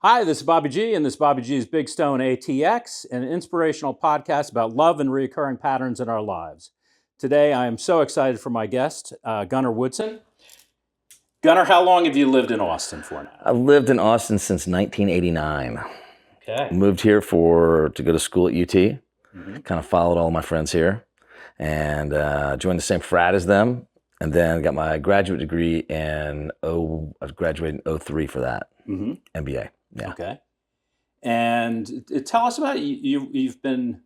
Hi, this is Bobby G, and this is Bobby G's Big Stone ATX, an inspirational podcast about love and recurring patterns in our lives. Today, I am so excited for my guest, Gunter Woodson. Gunter, how long have you lived in Austin for now? I've lived in Austin since 1989. Okay. Moved here to go to school at UT. Kind of followed all my friends here, and joined the same frat as them. And then got my graduate degree I graduated in 03 for that MBA. Yeah. Okay. And tell us about you've been.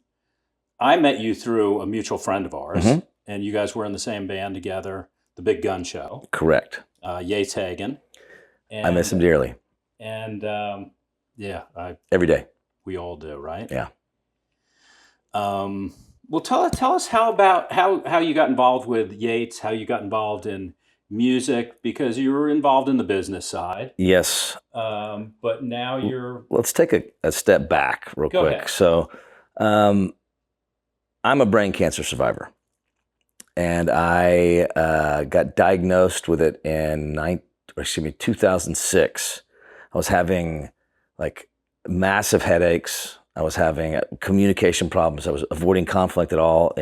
I met you through a mutual friend of ours, and you guys were in the same band together, the Big Gun Show. Correct. Yates Hagen. I miss him dearly. And every day. We all do, right? Yeah. Well, tell us how you got involved with Yates, how you got involved in music, because you were involved in the business side. Yes. But now you're... Let's take a step back real quick. Ahead. So I'm a brain cancer survivor. And I got diagnosed with it in 2006. I was having like massive headaches. I was having communication problems. I was avoiding conflict at all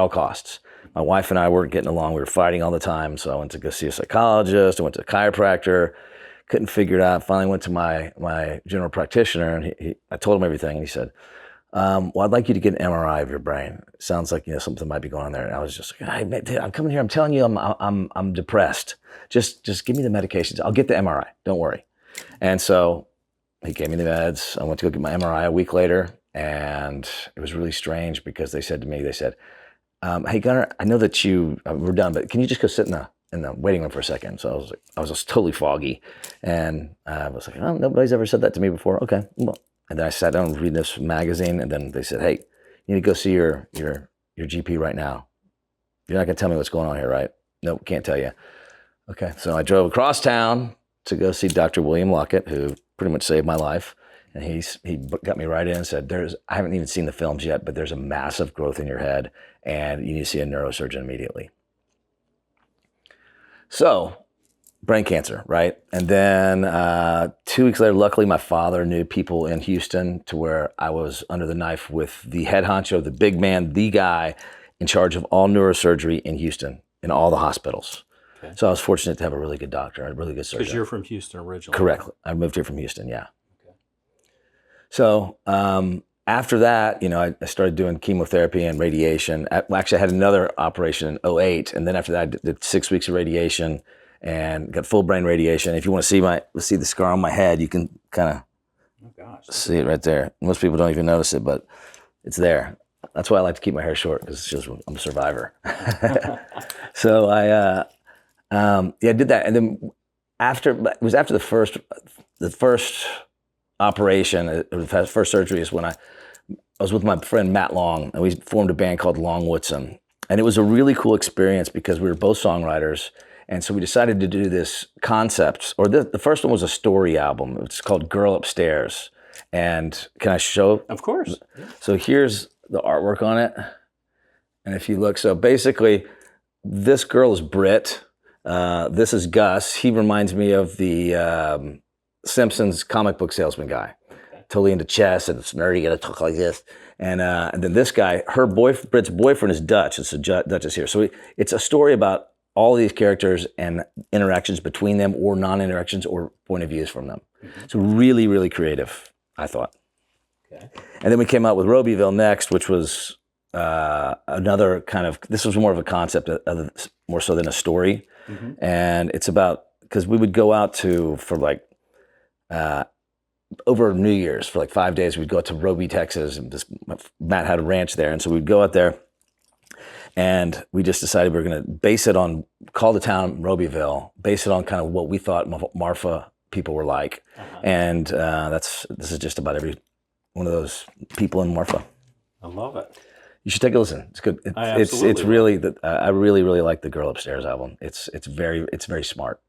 costs. My wife and I weren't getting along. We were fighting all the time. So I went to go see a psychologist. I went to a chiropractor. Couldn't figure it out. Finally went to my general practitioner, and I told him everything. And he said, well, I'd like you to get an MRI of your brain. It sounds like something might be going on there. And I was just like, hey, I'm coming here. I'm telling you, I'm depressed. Just give me the medications. I'll get the MRI. Don't worry. And so he gave me the meds. I went to go get my MRI a week later, and it was really strange because they said to me, hey Gunter, I know that we're done, but can you just go sit in the waiting room for a second? So I was just totally foggy, and I was like, oh, nobody's ever said that to me before. Okay, well. And then I sat down and read this magazine, and then they said, hey, you need to go see your GP right now. You're not going to tell me what's going on here, right? Nope, can't tell you. Okay, so I drove across town to go see Dr. William Lockett, who pretty much saved my life. And he got me right in and said, I haven't even seen the films yet, but there's a massive growth in your head, and you need to see a neurosurgeon immediately. So, brain cancer, right? And then 2 weeks later, luckily my father knew people in Houston to where I was under the knife with the head honcho, the big man, the guy in charge of all neurosurgery in Houston, in all the hospitals. Okay. So I was fortunate to have a really good doctor, a really good surgeon. Because you're from Houston originally. Correct. I moved here from Houston, yeah. Okay. So after that, I started doing chemotherapy and radiation. Actually, I had another operation in 2008, and then after that, I did 6 weeks of radiation and got full brain radiation. If you want to see the scar on my head, you can kind of see it right there. Most people don't even notice it, but it's there. That's why I like to keep my hair short, because I'm a survivor. So I did that, and then it was after the first operation, the first surgery is when I was with my friend Matt Long, and we formed a band called Long Woodson, and it was a really cool experience because we were both songwriters. And so we decided to do this concept, or the first one was a story album. It's called Girl Upstairs. And can I show? Of course. Yeah. So here's the artwork on it. And if you look, so basically this girl is Britt. This is Gus. He reminds me of the Simpsons comic book salesman guy. Okay. Totally into chess and it's nerdy, gotta talk like this. And then this guy, Britt's boyfriend is Dutch. It's Dutch is here. So it's a story about all of these characters and interactions between them, or non-interactions, or point of views from them. So really, really creative, I thought. Okay. And then we came out with Robyville next, which was another kind of, this was more of a concept, more so than a story. And it's about, because we would go out for over New Year's, for 5 days, we'd go out to Roby, Texas, and Matt had a ranch there. And so we'd go out there, and we just decided we were going to call the town Robyville, base it on kind of what we thought Marfa people were like. And this is just about every one of those people in Marfa. I love it. You should take a listen. It's good. It's really, I really, really like the Girl Upstairs album. It's very smart.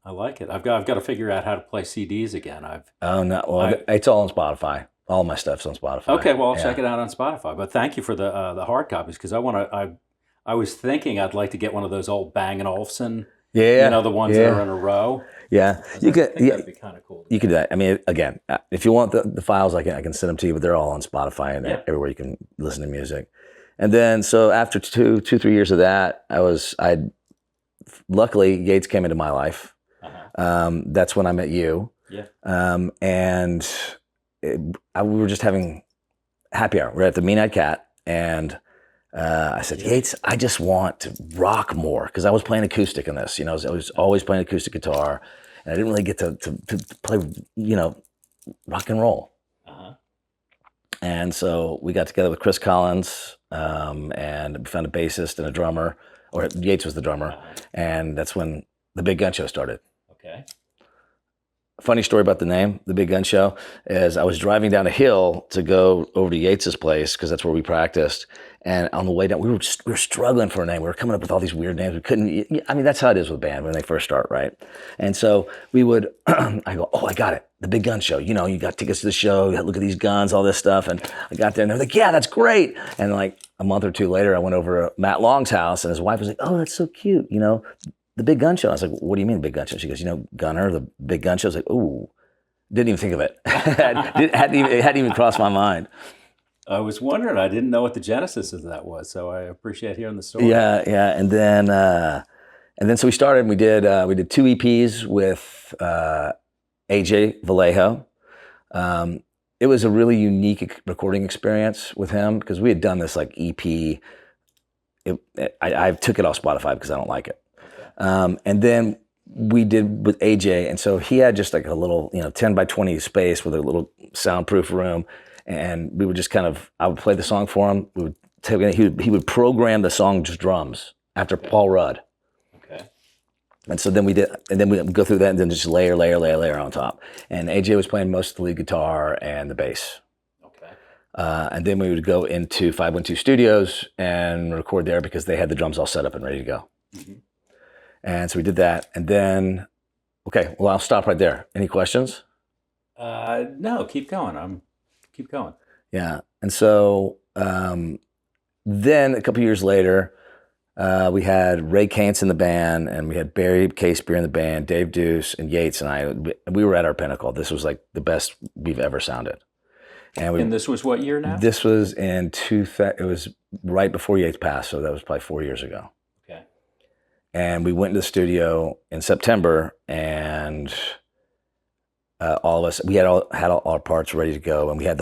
I like it. I've got to figure out how to play CDs again. It's all on Spotify. All my stuff's on Spotify. Okay, well, I'll check it out on Spotify. But thank you for the hard copies, because I was thinking I'd like to get one of those old Bang & Olufsen, the ones that are in a row. Yeah, I think that'd be kind of cool. You could do that. I mean, again, if you want the files, I can send them to you, but they're all on Spotify and everywhere you can listen to music. And then, so after 3 years of that, luckily Yates came into my life. That's when I met you. Yeah. And we were just having happy hour. We're at the Mean-Eyed Cat, and I said, Yates, I just want to rock more, because I was playing acoustic in this. I was always playing acoustic guitar, and I didn't really get to play, rock and roll. And so we got together with Chris Collins, and we found a bassist and a drummer, or Yates was the drummer, and that's when the Big Gun Show started. Okay. Funny story about the name, the Big Gun Show, is I was driving down a hill to go over to Yates's place, because that's where we practiced. And on the way down, we were struggling for a name. We were coming up with all these weird names. We couldn't. I mean, that's how it is with a band when they first start, right? And so we would. I go, oh, I got it, the Big Gun Show. You got tickets to the show. Look at these guns, all this stuff. And I got there, and they're like, yeah, that's great. And like a month or two later, I went over to Matt Long's house, and his wife was like, oh, that's so cute. The Big Gun Show. I was like, what do you mean Big Gun Show? She goes, Gunner, the Big Gun Show. I was like, ooh, didn't even think of it. It hadn't even crossed my mind. I was wondering. I didn't know what the genesis of that was, so I appreciate hearing the story. Yeah. And then so we started. And we did 2 EPs with AJ Vallejo. It was a really unique recording experience with him, because we had done this like EP. I took it off Spotify because I don't like it. And then we did with AJ, and so he had just like a little 10 by 20 space with a little soundproof room. And we would just I would play the song for him. We would he would program the song's drums after Paul Rudd. Okay. And so then we would go through that, and then just layer on top. And AJ was playing most of the lead guitar and the bass. Okay. And then we would go into 512 Studios and record there, because they had the drums all set up and ready to go. Mm-hmm. And so we did that. And then, okay, well, I'll stop right there. Any questions? No, keep going. Keep going. Yeah. And so then a couple years later, we had Ray Kantz in the band, and we had Barry Casebeer in the band, Dave Deuce, and Yates and I. We were at our pinnacle. This was like the best we've ever sounded. And this was what year now? This was it was right before Yates passed, so that was probably 4 years ago. Okay. And we went to the studio in September, and all of us, we had all our parts ready to go, and we had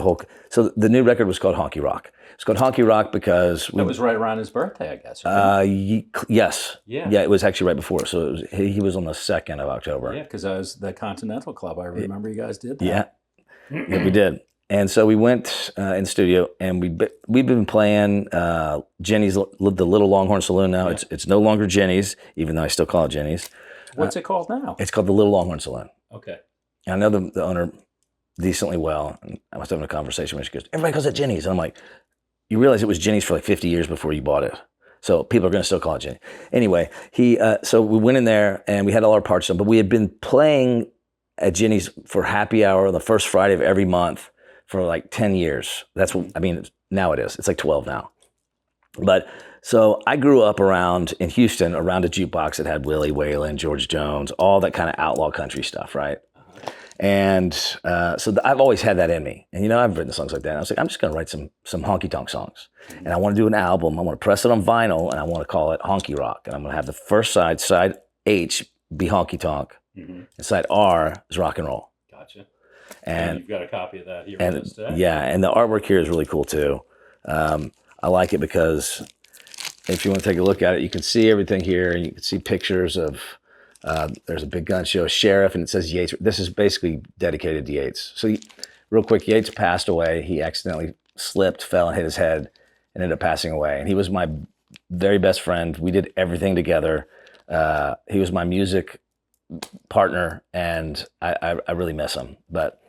so the new record was called Honky Rock. It's called Honky Rock because it was right around his birthday, I guess. Yes. Yeah. Yeah, it was actually right before. So he was on the 2nd of October. Yeah, because I was the Continental Club. I remember you guys did that. Yeah. Yeah, we did. And so we went in the studio, and we've been playing Jenny's, the Little Longhorn Saloon now. Yeah. It's no longer Jenny's, even though I still call it Jenny's. What's it called now? It's called the Little Longhorn Saloon. Okay. And I know the owner decently well. And I was having a conversation with her. She goes, everybody calls it Jenny's. And I'm like, you realize it was Jenny's for like 50 years before you bought it. So people are going to still call it Jenny. Anyway, so we went in there, and we had all our parts done, but we had been playing at Jenny's for happy hour on the first Friday of every month for like 10 years. That's what, I mean, now it is. It's like 12 now. But so I grew up in Houston, around a jukebox that had Willie Whalen, George Jones, all that kind of outlaw country stuff, right? And so I've always had that in me. And, I've written songs like that. And I was like, I'm just going to write some honky-tonk songs. And I want to do an album. I want to press it on vinyl, and I want to call it Honky Rock. And I'm going to have the first side H, be honky-tonk. Mm-hmm. And side R is rock and roll. Gotcha. And you've got a copy of that here with us today. Yeah, and the artwork here is really cool, too. I like it because if you want to take a look at it, you can see everything here, and you can see pictures of... there's a Big Gun Show sheriff, and it says Yates. This is basically dedicated to Yates. So real quick, Yates passed away. He accidentally slipped, fell, and hit his head, and ended up passing away. And he was my very best friend. We did everything together. He was my music partner, and I really miss him. But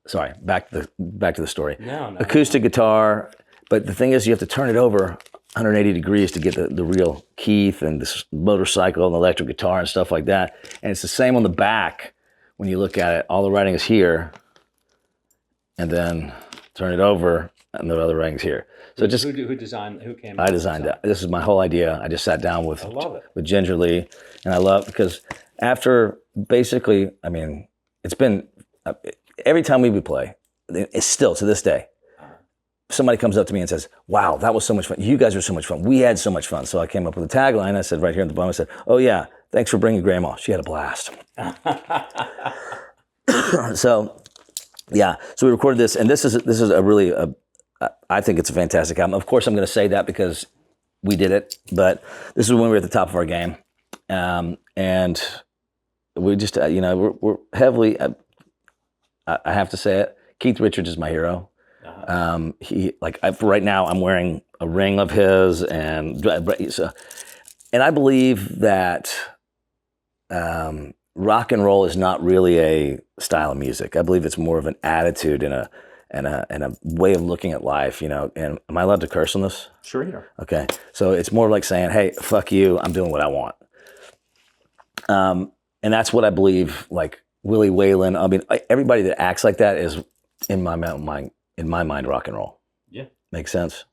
sorry, back to the story. No. Acoustic guitar, but the thing is, you have to turn it over 180 degrees to get the real Keith and this motorcycle and electric guitar and stuff like that. And it's the same on the back. When you look at it, all the writing is here, and then turn it over, and the other writing's here. So who designed? Who came? I designed that. This is my whole idea. I just sat down with Ginger Lee, and I love because after basically, I mean, it's been every time we would play, it's still to this day. Somebody comes up to me and says, "Wow, that was so much fun. You guys were so much fun. We had so much fun." So I came up with a tagline. I said right here at the bottom, I said, "Oh yeah, thanks for bringing Grandma. She had a blast." So yeah, so we recorded this, and this is a really I think it's a fantastic album. Of course, I'm going to say that because we did it, but this is when we were at the top of our game, and we just we're heavily. I have to say it. Keith Richards is my hero. Right now I'm wearing a ring of his, and I believe that rock and roll is not really a style of music. I believe it's more of an attitude and a way of looking at life, And am I allowed to curse on this? Sure you are. Okay. So it's more like saying, "Hey, fuck you. I'm doing what I want." And that's what I believe, like Willie Whalen. I mean, everybody that acts like that is, in my mind, rock and roll. Yeah. Makes sense?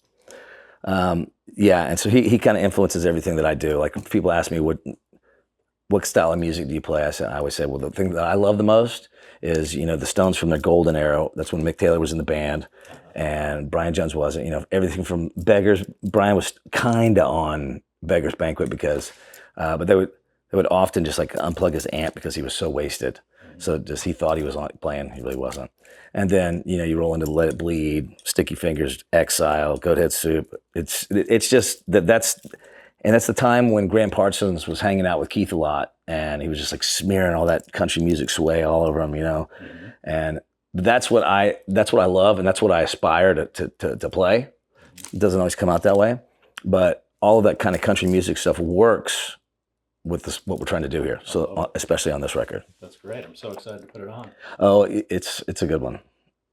Yeah. And so he kind of influences everything that I do. Like when people ask me, what style of music do you play? I always say, well, the thing that I love the most is, the Stones from their golden era. That's when Mick Taylor was in the band and Brian Jones wasn't. Everything from Beggars. Brian was kind of on Beggars Banquet because, but they would often just like unplug his amp because he was so wasted. So just he thought he was playing, he really wasn't. And then you roll into Let It Bleed, Sticky Fingers, Exile, Goathead Soup. It's just that's the time when Graham Parsons was hanging out with Keith a lot, and he was just like smearing all that country music sway all over him, Mm-hmm. And that's what I love, and that's what I aspire to play. It doesn't always come out that way, but all of that kind of country music stuff works with what we're trying to do here. So especially on this record. That's great. I'm so excited to put it on. Oh, it's a good one.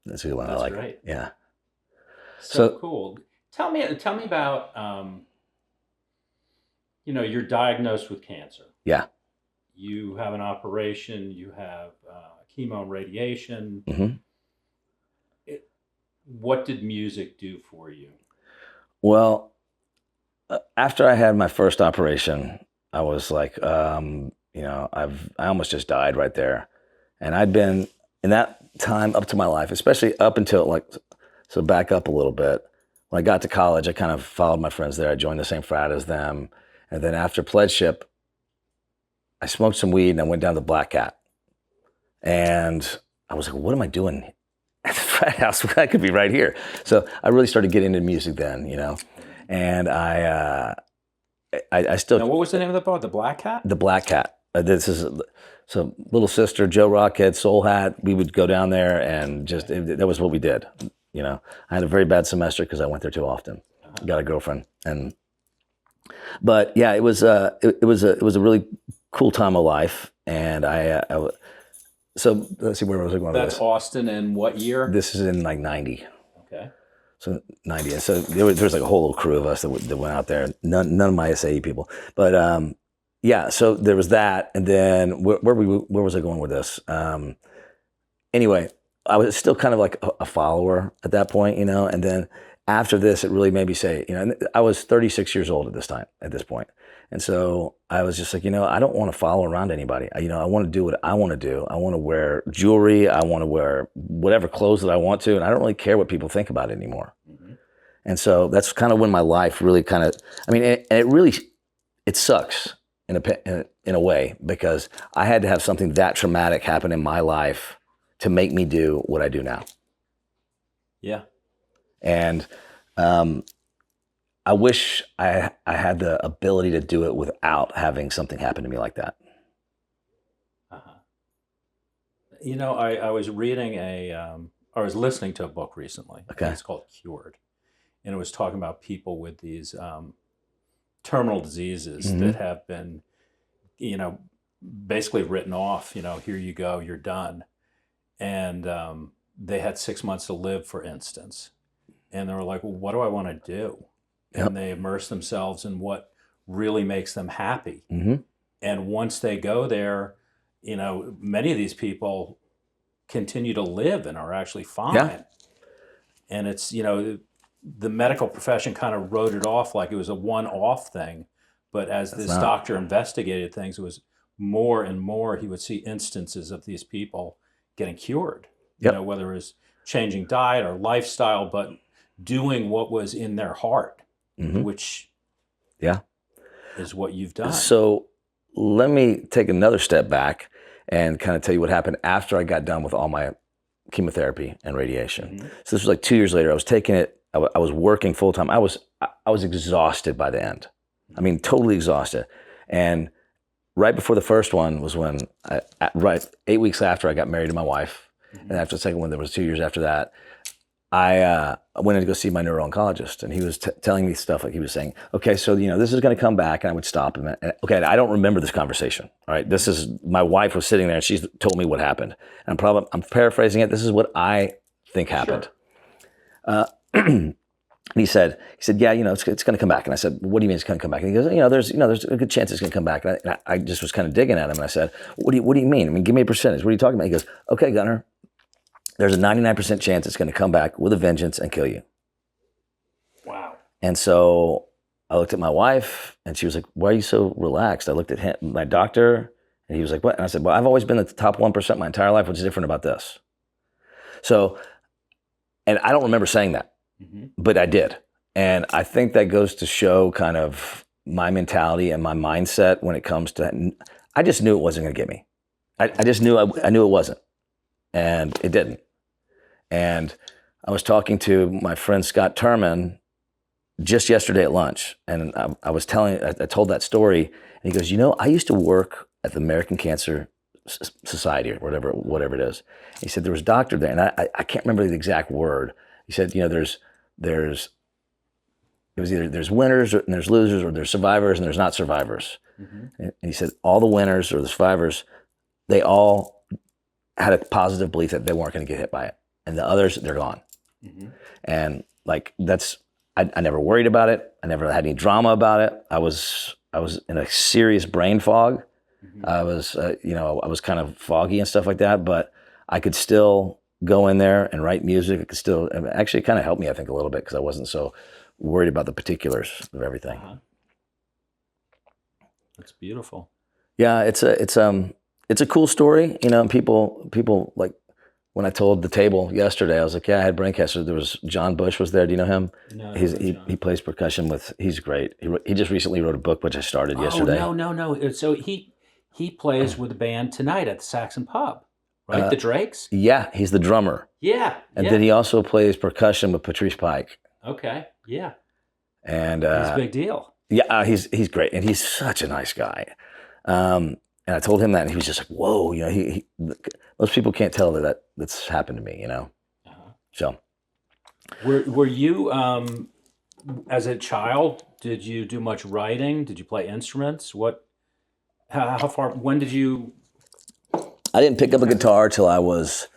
It's a good one. That's I like great. it. Yeah. So cool. Tell me about you're diagnosed with cancer. Yeah. You have an operation. You have chemo and radiation. Mm-hmm. What did music do for you? Well, after I had my first operation, I was like, I almost just died right there. And I'd been in that time up to my life, especially up until so back up a little bit. When I got to college, I kind of followed my friends there. I joined the same frat as them. And then after pledgeship, I smoked some weed and I went down to Black Cat. And I was like, what am I doing at the frat house? I could be right here. So I really started getting into music then, And I still. Now, what was the name of the bar? The Black Cat? The Black Cat. This is so Little Sister, Joe Rockhead, Soul Hat. We would go down there and that was what we did. I had a very bad semester because I went there too often. Got a girlfriend, but yeah, it was a really cool time of life. And so let's see, where was I going with this? That's Austin in what year? This is in 90. Okay. So 90. And so there was like a whole little crew of us that went out there. None of my SAE people, but yeah. So there was that, and then where was I going with this? Anyway, I was still kind of like a follower at that point, And then after this, it really made me say, I was 36 years old at this point. And so I was just like, I don't want to follow around anybody. I want to do what I want to do. I want to wear jewelry. I want to wear whatever clothes that I want to. And I don't really care what people think about it anymore. Mm-hmm. And so that's kind of when my life really kind of, it sucks in a way, because I had to have something that traumatic happen in my life to make me do what I do now. Yeah. And I wish I had the ability to do it without having something happen to me like that. I was reading I was listening to a book recently. Okay. It's called Cured. And it was talking about people with these terminal diseases Mm-hmm. that have been, basically written off, here you go, you're done. And they had 6 months to live, for instance. And they were like, well, what do I want to do? Yep. And they immerse themselves in what really makes them happy. Mm-hmm. And once they go there, many of these people continue to live and are actually fine. Yeah. And it's, the medical profession kind of wrote it off like it was a one-off thing. But as this doctor investigated things, it was more and more he would see instances of these people getting cured. Yep. Whether it was changing diet or lifestyle, but doing what was in their heart, which is what you've done. So let me take another step back and kind of tell you what happened after I got done with all my chemotherapy and radiation. So this was like 2 years later. I was taking it. I was working full time. I was exhausted by the end. I mean, totally exhausted. And right before the first one was when, 8 weeks after I got married to my wife, and after the second one, there was 2 years after that, I went in to go see my neuro-oncologist, and he was telling me stuff like he was saying, okay, so, this is going to come back, and I would stop him. And, okay, I don't remember this conversation, all right? My wife was sitting there, and she's told me what happened. And I'm paraphrasing it. This is what I think happened. Sure. And he said, yeah, it's going to come back. And I said, what do you mean it's going to come back? And he goes, there's a good chance it's going to come back. And I just was kind of digging at him, and I said, what do you mean? I mean, give me a percentage. What are you talking about? He goes, okay, Gunter, there's a 99% chance it's going to come back with a vengeance and kill you. Wow. And so I looked at my wife, and she was like, why are you so relaxed? I looked at him, my doctor, and he was like, what? And I said, well, I've always been the top 1% my entire life. What's different about this? So, and I don't remember saying that, but I did. And I think that goes to show kind of my mentality and my mindset when it comes to, I just knew it wasn't going to get me. I just knew, I knew it wasn't, and it didn't. And I was talking to my friend Scott Turman just yesterday at lunch, and I told that story, and he goes, I used to work at the American Cancer Society or whatever it is. He said there was a doctor there, and I can't remember the exact word. He said, there's winners and there's losers, or there's survivors and there's not survivors. And he said all the winners or the survivors, they all had a positive belief that they weren't going to get hit by it. And the others, they're gone. And like, I never worried about it. I never had any drama about it. I was in a serious brain fog. I was kind of foggy and stuff like that, but I could still go in there and write music. It could still, actually kind of helped me, I think, a little bit, because I wasn't so worried about the particulars of everything. That's beautiful. Yeah, it's a cool story, and people like, when I told the table yesterday, I was like, yeah, I had brain cancer. There was John Bush was there. Do you know him? No. He plays percussion he's great. He just recently wrote a book, which I started yesterday. No. So he plays with a band tonight at the Saxon Pub, right? The Drakes? Yeah, he's the drummer. Yeah. And then he also plays percussion with Patrice Pike. Okay, yeah. And he's a big deal. Yeah, he's great. And he's such a nice guy. And I told him that, and he was just like, whoa, most people can't tell that's happened to me, So. Were you, as a child, did you do much writing? Did you play instruments? How far, when did you? I didn't pick up a guitar till I was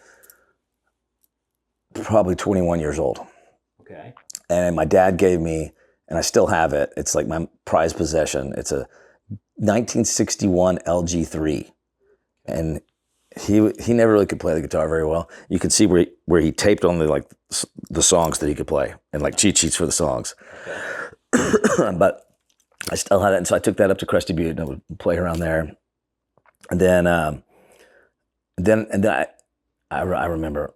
probably 21 years old. Okay. And my dad gave me, and I still have it, it's like my prized possession. It's a 1961 LG3. And he never really could play the guitar very well. You could see where he taped on the songs that he could play, and like cheat sheets for the songs. Okay. But I still had it, and so I took that up to Cresty Butte, and I would play around there. And then I remember,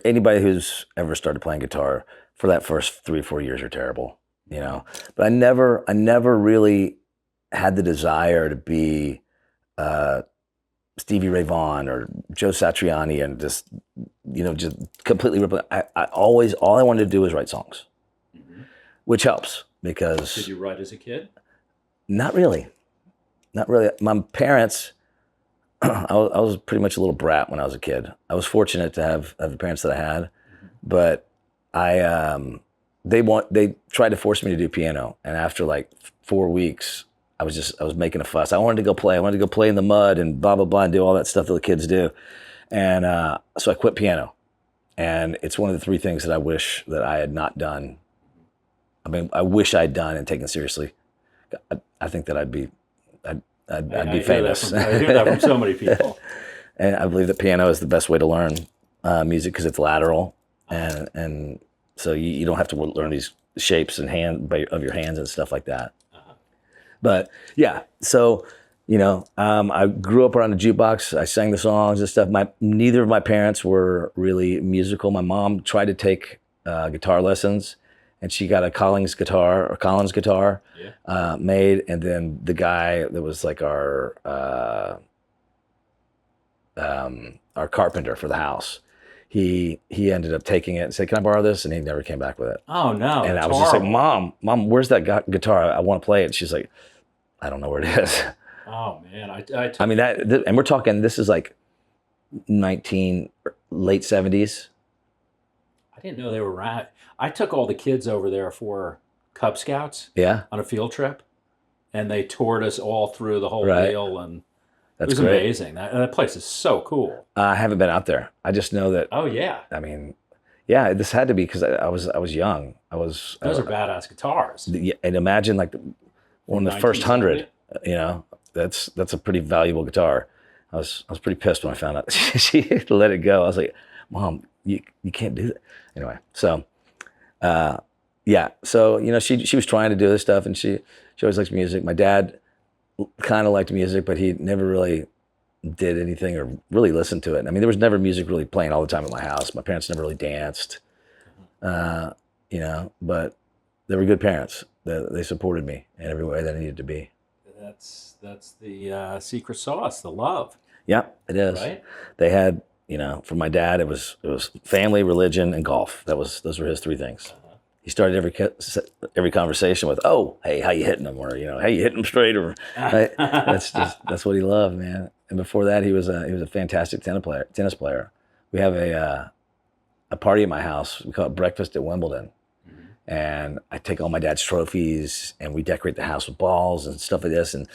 anybody who's ever started playing guitar for that first 3 or 4 years are terrible, But I never really had the desire to be Stevie Ray Vaughan or Joe Satriani and just completely rip. All I wanted to do was write songs, which helps because. Did you write as a kid? Not really. My parents, I was pretty much a little brat when I was a kid. I was fortunate to have the parents that I had, but they tried to force me to do piano, and after like 4 weeks, I was making a fuss. I wanted to go play. I wanted to go play in the mud and blah, blah, blah, and do all that stuff that the kids do. And so I quit piano. And it's one of the 3 things that I wish that I had not done. I mean, I wish I'd done and taken seriously. I think that I'd be famous. I hear that from so many people. And I believe that piano is the best way to learn music because it's lateral. And so you don't have to learn these shapes and of your hands and stuff like that. But yeah, so I grew up around the jukebox. I sang the songs and stuff. Neither of my parents were really musical. My mom tried to take guitar lessons, and she got a Collins guitar made. And then the guy that was like our carpenter for the house, he ended up taking it and said, "Can I borrow this?" And he never came back with it. Oh no! And I was just like, "Mom, where's that guitar? I want to play it." She's like, "I don't know where it is." Oh man, I mean and we're talking. This is like late 70s. I didn't know they were around. I took all the kids over there for Cub Scouts. Yeah. On a field trip, and they toured us all through the whole deal, and That's it was great. amazing. That place is so cool. I haven't been out there. I just know that. Oh yeah. I mean, yeah, this had to be because I was young. Those are badass guitars. And imagine like one of the first 100. That's a pretty valuable guitar. I was pretty pissed when I found out she let it go. I was like, "Mom, you can't do that." Anyway, so yeah, so she was trying to do this stuff, and she always liked music. My dad kind of liked music, but he never really did anything or really listened to it. I mean, there was never music really playing all the time at my house. My parents never really danced, but they were good parents. They supported me in every way that I needed to be. That's the secret sauce, the love. Yeah, it is. Right? They had, for my dad, it was family, religion, and golf. Those were his three things. He started every conversation with, "Oh, hey, how you hitting them?" Or "Hey, you hitting them straight?" Or right? That's what he loved, man. And before that, he was a fantastic tennis player. We have a party at my house. We call it Breakfast at Wimbledon. And I take all my dad's trophies, and we decorate the house with balls and stuff like this. And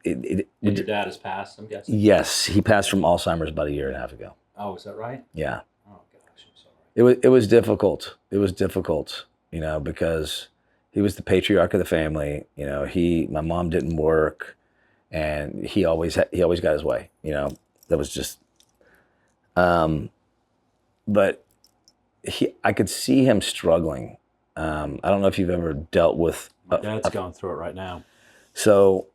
your dad has passed, I'm guessing? Yes, he passed from Alzheimer's about 1.5 years ago. Oh, is that right? Yeah. Oh gosh, I'm sorry. It was difficult. It was difficult, because he was the patriarch of the family. My mom didn't work, and he always got his way. That was just. But I could see him struggling. I don't know if you've ever dealt with. My dad's going through it right now. So,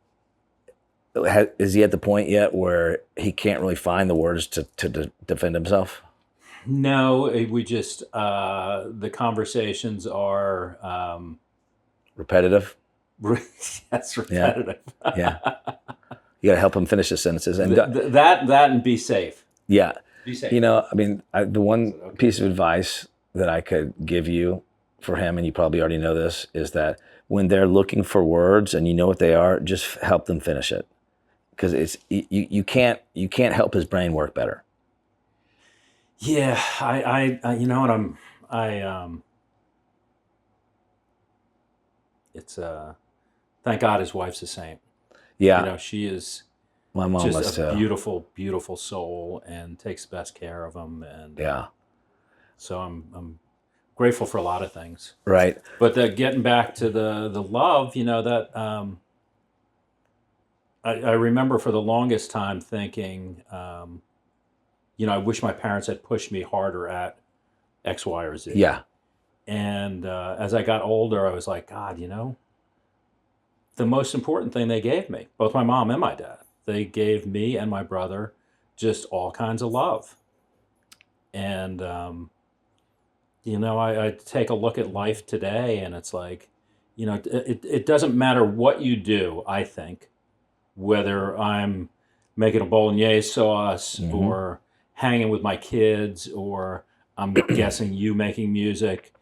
is he at the point yet where he can't really find the words to defend himself? No, we just the conversations are repetitive. That's repetitive. Yeah. You got to help him finish his sentences, and that and be safe. Yeah. Be safe. The one piece of advice that I could give you for him, and you probably already know this, is that when they're looking for words and you know what they are, just help them finish it, because you can't help his brain work better. Yeah, I you know what it's thank God his wife's the same. Yeah, she is. My mom was just a beautiful, beautiful soul, and takes the best care of him. And yeah, so I'm grateful for a lot of things. Right. But getting back to the love, that I remember for the longest time thinking, I wish my parents had pushed me harder at X, Y, or Z. Yeah. And as I got older, I was like, God, the most important thing they gave me, both my mom and my dad, they gave me and my brother just all kinds of love. And, I take a look at life today, and it's like, it doesn't matter what you do, I think, whether I'm making a bolognese sauce or hanging with my kids, or I'm guessing you making music.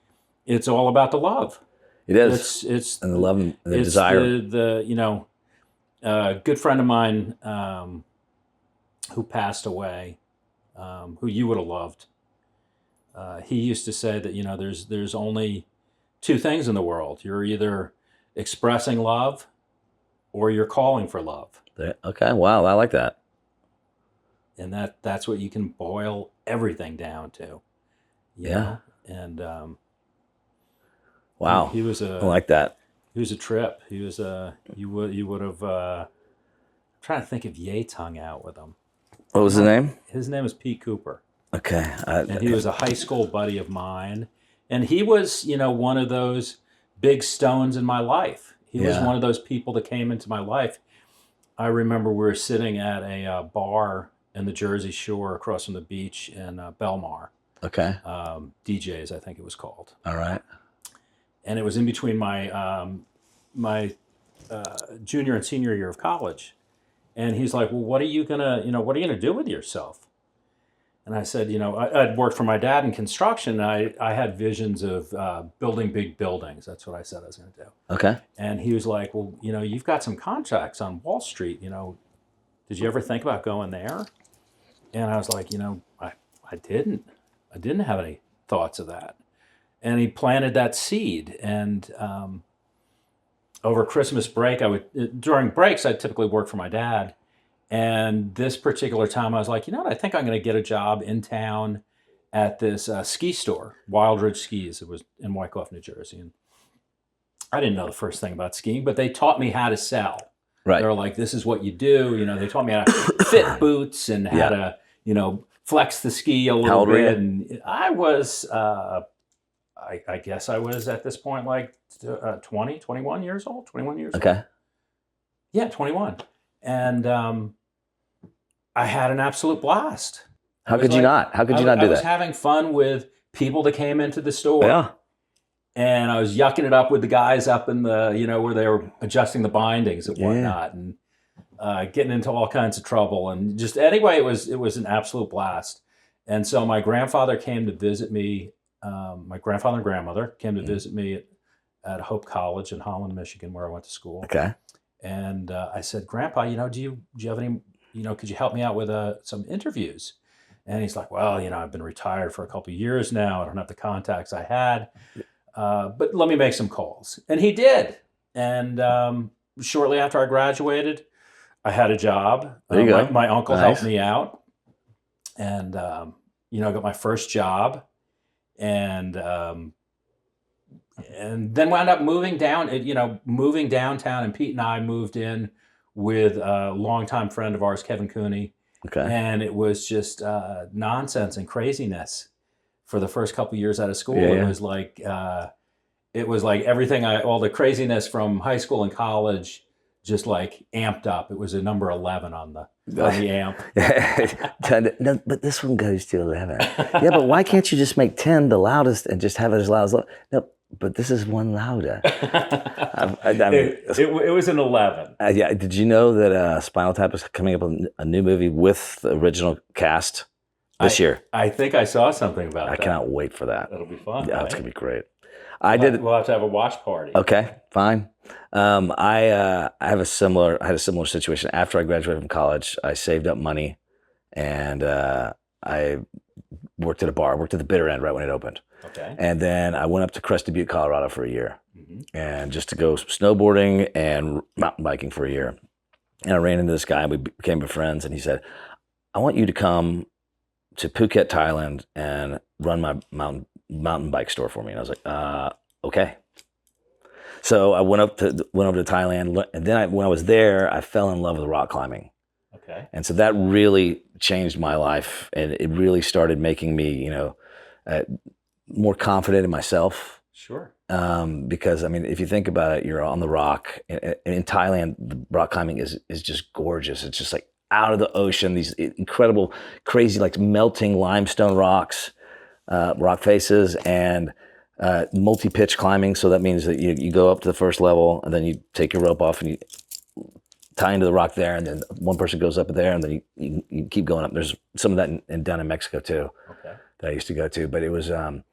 It's all about the love. It is. It's and the love and the desire. A good friend of mine who passed away, who you would have loved. He used to say that there's only two things in the world. You're either expressing love, or you're calling for love. Okay, wow, I like that. And that's what you can boil everything down to. Yeah. And wow, he was I like that. He was a trip. He was you would have. I'm trying to think if Yates hung out with him. What was his name? His name was Pete Cooper. Okay. And he was a high school buddy of mine, and he was one of those big stones in my life. He was one of those people that came into my life. I remember we were sitting at a bar in the Jersey Shore across from the beach in Belmar, Okay. DJs, I think it was called. All right. And it was in between my junior and senior year of college. And he's like, well, what are you gonna do with yourself? And I said, I'd worked for my dad in construction. And I had visions of building big buildings. That's what I said I was going to do. Okay. And he was like, well, you've got some contacts on Wall Street. Did you ever think about going there? And I was like, I didn't. I didn't have any thoughts of that. And he planted that seed. And over Christmas break, during breaks, I typically work for my dad. And this particular time, I was like, I think I'm going to get a job in town at this ski store, Wild Ridge Skis. It was in Wyckoff, New Jersey. And I didn't know the first thing about skiing, but they taught me how to sell. Right. They were like, this is what you do. They taught me how to fit boots and how to, flex the ski a little bit. And I was, I guess I was at this point like 21 years old, 21 years old. Okay. Yeah, 21. And I had an absolute blast. How could you not do that? I was having fun with people that came into the store. Yeah. And I was yucking it up with the guys up in the, where they were adjusting the bindings and whatnot, and getting into all kinds of trouble. And just anyway, it was an absolute blast. And so my grandfather came to visit me. My grandfather and grandmother came to visit me at Hope College in Holland, Michigan, where I went to school. Okay. And I said, Grandpa, do you have any, could you help me out with some interviews? And he's like, well, I've been retired for a couple of years now. I don't have the contacts I had, but let me make some calls. And he did. And shortly after I graduated, I had a job. There you go. My uncle helped me out, and got my first job, and then wound up moving downtown. And Pete and I moved in with a longtime friend of ours, Kevin Cooney. Okay. And it was just nonsense and craziness for the first couple of years out of school. Yeah. It was like everything, all the craziness from high school and college, just like amped up. It was a number 11 on the amp. No, but this one goes to 11. Yeah, but why can't you just make 10 the loudest and just have it as loud as? No, but this is one louder. It was an 11. Yeah. Did you know that Spinal Tap is coming up with a new movie with the original cast this year? I think I saw something about that. I cannot wait for that. That'll be fun. Yeah, right? it's gonna be great. We'll have to have a watch party. Okay, fine. I had a similar situation. After I graduated from college, I saved up money, and I worked at a bar. I worked at the bitter end right when it opened. Okay. And then I went up to Crested Butte, Colorado for a year, and just to go snowboarding and mountain biking for a year. And I ran into this guy, and we became friends. And he said, "I want you to come to Phuket, Thailand, and run my mountain bike store for me." And I was like, okay. So I went over to Thailand, and then when I was there, I fell in love with rock climbing. Okay. And so that really changed my life, and it really started making me, more confident in myself. Sure. Because if you think about it, you're on the rock, and in Thailand, the rock climbing is just gorgeous. It's just like out of the ocean, these incredible, crazy, like melting limestone rocks. Rock faces, and multi-pitch climbing. So that means that you go up to the first level, and then you take your rope off and you tie into the rock there, and then one person goes up there, and then you keep going up. There's some of that down in Mexico too. Okay. That I used to go to, but it was but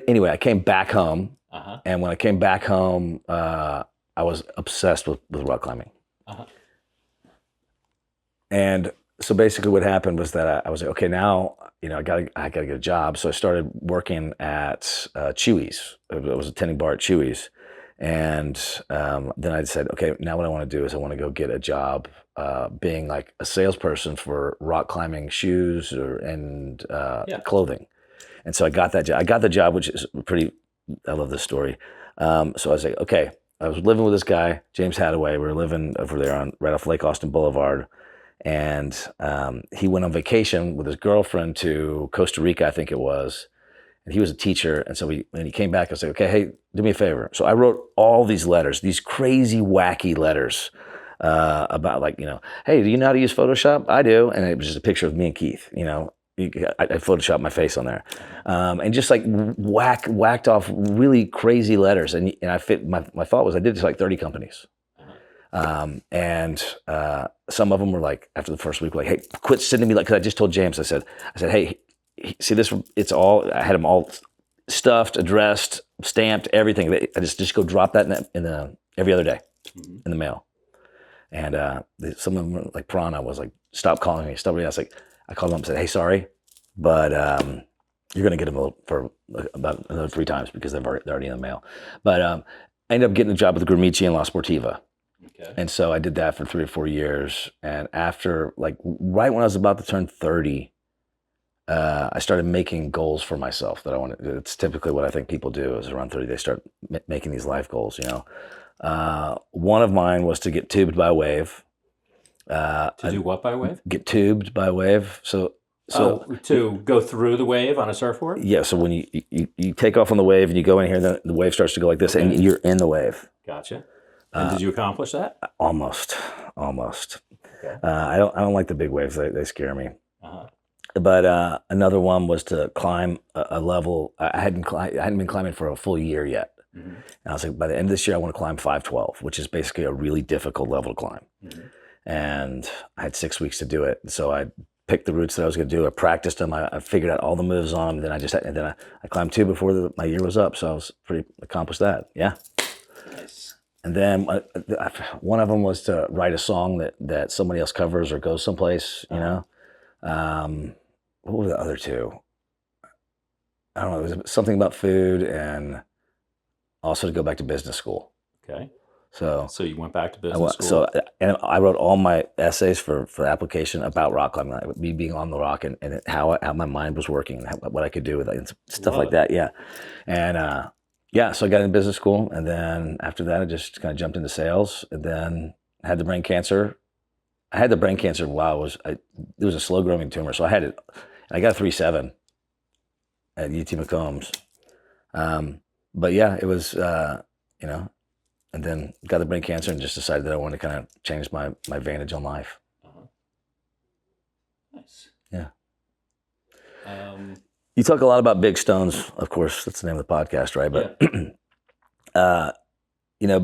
anyway, I came back home, and when I came back home, I was obsessed with rock climbing. And so basically what happened was that I was like, okay, now, I gotta get a job. So I started working at Chewy's. I was attending bar at Chewy's. And then I said, okay, now what I want to do is I want to go get a job being like a salesperson for rock climbing shoes and clothing. And so I got that job. I got the job, which is I love this story. So I was like, okay, I was living with this guy, James Hadaway. We were living over there right off Lake Austin Boulevard. And he went on vacation with his girlfriend to Costa Rica, I think it was. And he was a teacher. And so when he came back, I said, okay, hey, do me a favor. So I wrote all these letters, these crazy, wacky letters about like, hey, do you know how to use Photoshop? I do. And it was just a picture of me and Keith, I photoshopped my face on there, and just like whacked off really crazy letters. And I fit, my thought was I did this like 30 companies. And some of them were like, after the first week, like, hey, quit sending me, like, cause I just told James, I said, hey, see this, I had them all stuffed, addressed, stamped, everything. I just go drop that in every other day in the mail. And some of them, like Prana, was like, stop calling me. Stop. I was like, I called them up and said, hey, sorry, but you're going to get them for about another 3 times because they're already in the mail. But I ended up getting a job with Gramici and La Sportiva. Okay. And so I did that for 3 or 4 years. And after, like, right when I was about to turn 30, I started making goals for myself that I wanted. It's typically what I think people do is around 30, they start making these life goals, One of mine was to get tubed by wave. To do what by wave? Get tubed by wave. So to go through the wave on a surfboard? Yeah. So when you take off on the wave and you go in here, then the wave starts to go like this, and you're in the wave. Gotcha. And did you accomplish that? Almost. Okay. I don't like the big waves. They scare me. Uh-huh. But another one was to climb a level. I hadn't been climbing for a full year yet. Mm-hmm. And I was like, by the end of this year, I want to climb 512, which is basically a really difficult level to climb. Mm-hmm. And I had 6 weeks to do it. So I picked the routes that I was going to do. I practiced them. I figured out all the moves on them. And then I climbed 2 before my year was up. So I was pretty accomplished that. Yeah. Nice. And then one of them was to write a song that somebody else covers or goes someplace, What were the other 2? I don't know. It was something about food and also to go back to business school. Okay. So you went back to business school. And I wrote all my essays for application about rock climbing, like me being on the rock and how my mind was working and what I could do with it and stuff like that. Yeah. And so I got into business school, and then after that, I just kind of jumped into sales, and then had the brain cancer. I had the brain cancer while it was a slow growing tumor, so I had it. I got a 3.7 at UT McCombs. But yeah, it was and then got the brain cancer and just decided that I wanted to kind of change my vantage on life. Uh-huh. Nice. Yeah. You talk a lot about big stones, of course. That's the name of the podcast, right? But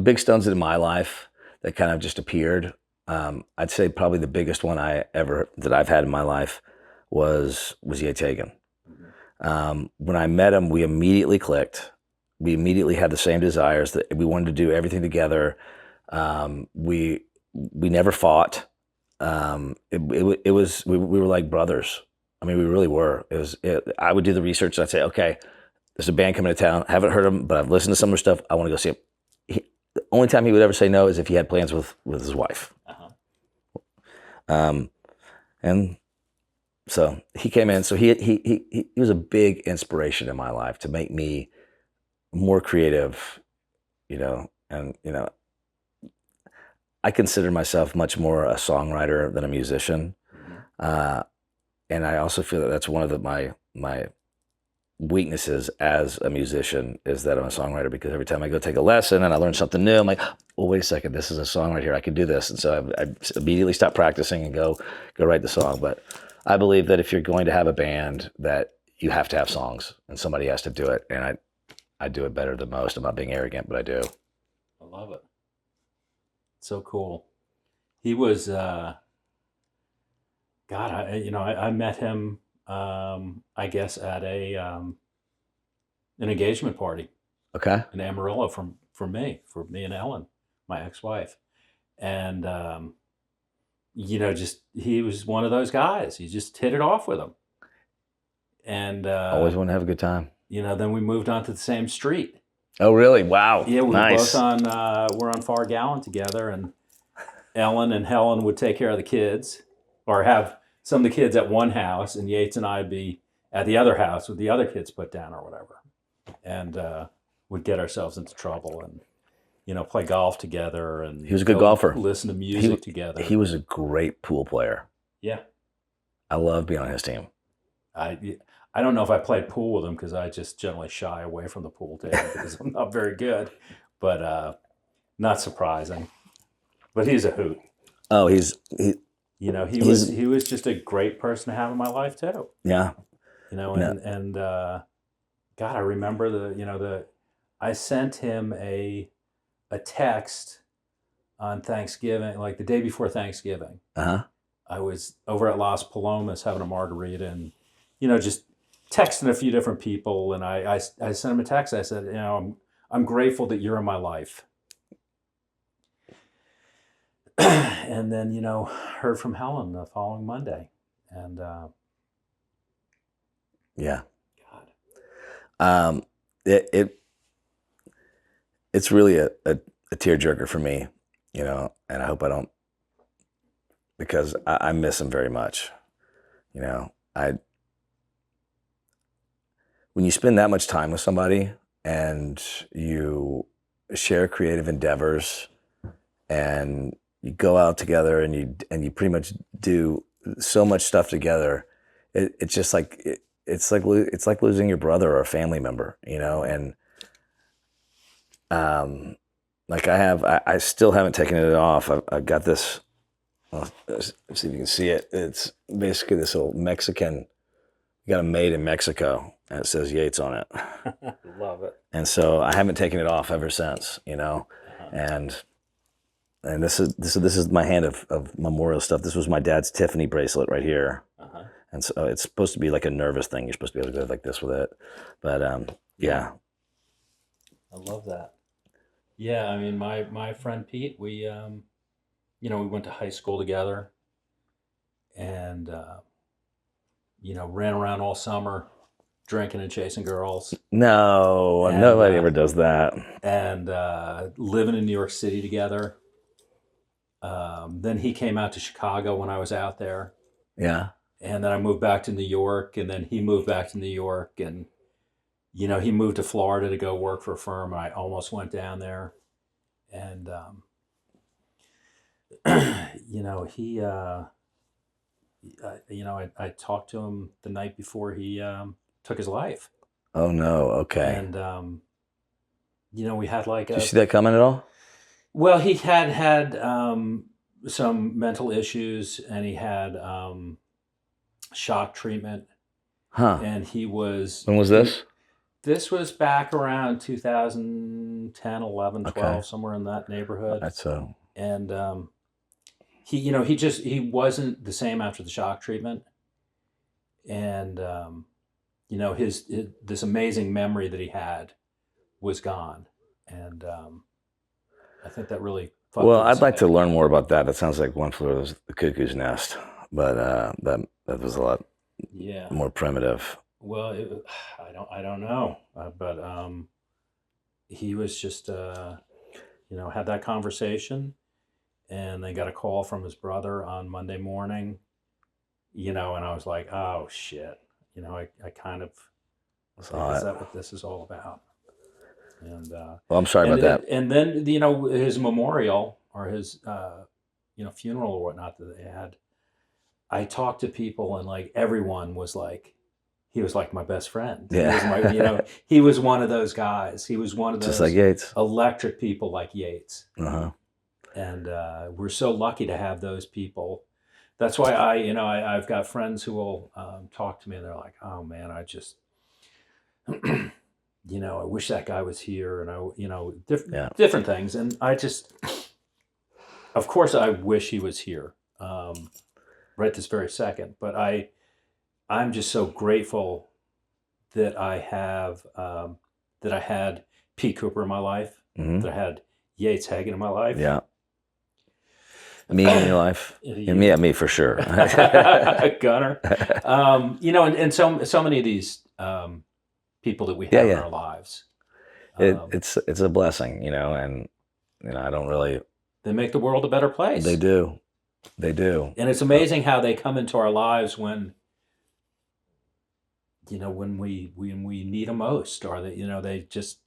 big stones in my life that kind of just appeared. I'd say probably the biggest one that I've had in my life was Yates Hagen. Mm-hmm. When I met him, we immediately clicked. We immediately had the same desires, that we wanted to do everything together. We never fought. We were like brothers. I mean, we really were. I would do the research and I'd say, okay, there's a band coming to town. I haven't heard them, but I've listened to some of their stuff. I want to go see them. The only time he would ever say no is if he had plans with his wife. Uh-huh. And so he came in. So he was a big inspiration in my life to make me more creative, and I consider myself much more a songwriter than a musician. Mm-hmm. And I also feel that that's one of my weaknesses as a musician is that I'm a songwriter, because every time I go take a lesson and I learn something new, I'm like, oh, wait a second, this is a song right here. I can do this. And so I immediately stop practicing and go write the song. But I believe that if you're going to have a band, that you have to have songs and somebody has to do it. And I do it better than most. I'm not being arrogant, but I do. I love it. So cool. He was, I met him, I guess at an engagement party. Okay. In Amarillo for me and Ellen, my ex-wife. And, he was one of those guys. You just hit it off with him. And always want to have a good time. Then we moved on to the same street. Oh, really? Wow. Yeah, we nice. were both we're on Far Gallant together, and Ellen and Helen would take care of the kids, or have some of the kids at one house, and Yates and I'd be at the other house with the other kids put down or whatever, and would get ourselves into trouble and, play golf together. And he was a good golfer. Listen to music together. He was a great pool player. Yeah. I love being on his team. I don't know if I played pool with him, because I just generally shy away from the pool table because I'm not very good, but not surprising. but he's a hoot. Oh, he He was just a great person to have in my life too. yeah. No. And God, I remember the I sent him a text on Thanksgiving, like the day before Thanksgiving. Uh-huh. I was over at Las Palomas having a margarita and, just texting a few different people. And I sent him a text. I said, I'm grateful that you're in my life. And then, heard from Helen the following Monday. And Yeah. God. It's really a tearjerker for me, and I hope I don't, because I miss him very much. When you spend that much time with somebody and you share creative endeavors and you go out together and you pretty much do so much stuff together, it's just like it's like losing your brother or a family member, and like I still haven't taken it off. I've got this. Well, let's see if you can see it. It's basically this little Mexican. You got a made in Mexico, and it says Yates on it. Love it. And so I haven't taken it off ever since, and this is my hand of memorial stuff. This was my dad's Tiffany bracelet right here. And so it's supposed to be like a nervous thing. You're supposed to be able to go like this with it. But yeah. I love that. Yeah, I mean, my friend Pete, we went to high school together, and ran around all summer, drinking and chasing girls. No, nobody ever does that. And living in New York City together. Then he came out to Chicago when I was out there. Yeah. And then I moved back to New York, and then he moved back to New York, and he moved to Florida to go work for a firm. I almost went down there, and he, I talked to him the night before he took his life. Oh no! Okay. And we had like Did you see that coming at all? Well, he had some mental issues, and he had shock treatment. Huh. And he was... When was this? This was back around 2010, 11, 12, Okay. somewhere in that neighborhood. That's so. And he wasn't the same after the shock treatment. And his this amazing memory that he had was gone. And I think that really fucked Well, with I'd his like to head. learn more about that. That sounds like one flew over the cuckoo's nest, but that was a lot Yeah. more primitive. Well, I don't know, but he was just had that conversation, and they got a call from his brother on Monday morning, and I was like, oh shit, I kind of was like, is that what this is all about? And Well, I'm sorry about that. And then his memorial or his funeral or whatnot that they had, I talked to people, and like everyone was like, he was like my best friend. Yeah. He was he was one of those guys. He was one of those Just like Yates. electric people like Yates. Uh-huh. And we're so lucky to have those people. That's why I've got friends who will talk to me, and they're like, oh man, I just, I wish that guy was here, and different things. And I just, of course, I wish he was here right this very second. But I'm just so grateful that I have that I had Pete Cooper in my life, Mm-hmm. that I had Yates Hagen in my life. Yeah. Me in your life. Yeah, me for sure. Gunner. And so many of these people that we have in our lives. It's a blessing, and I don't really. They make the world a better place. They do. And it's amazing how they come into our lives when when we need them most, or they just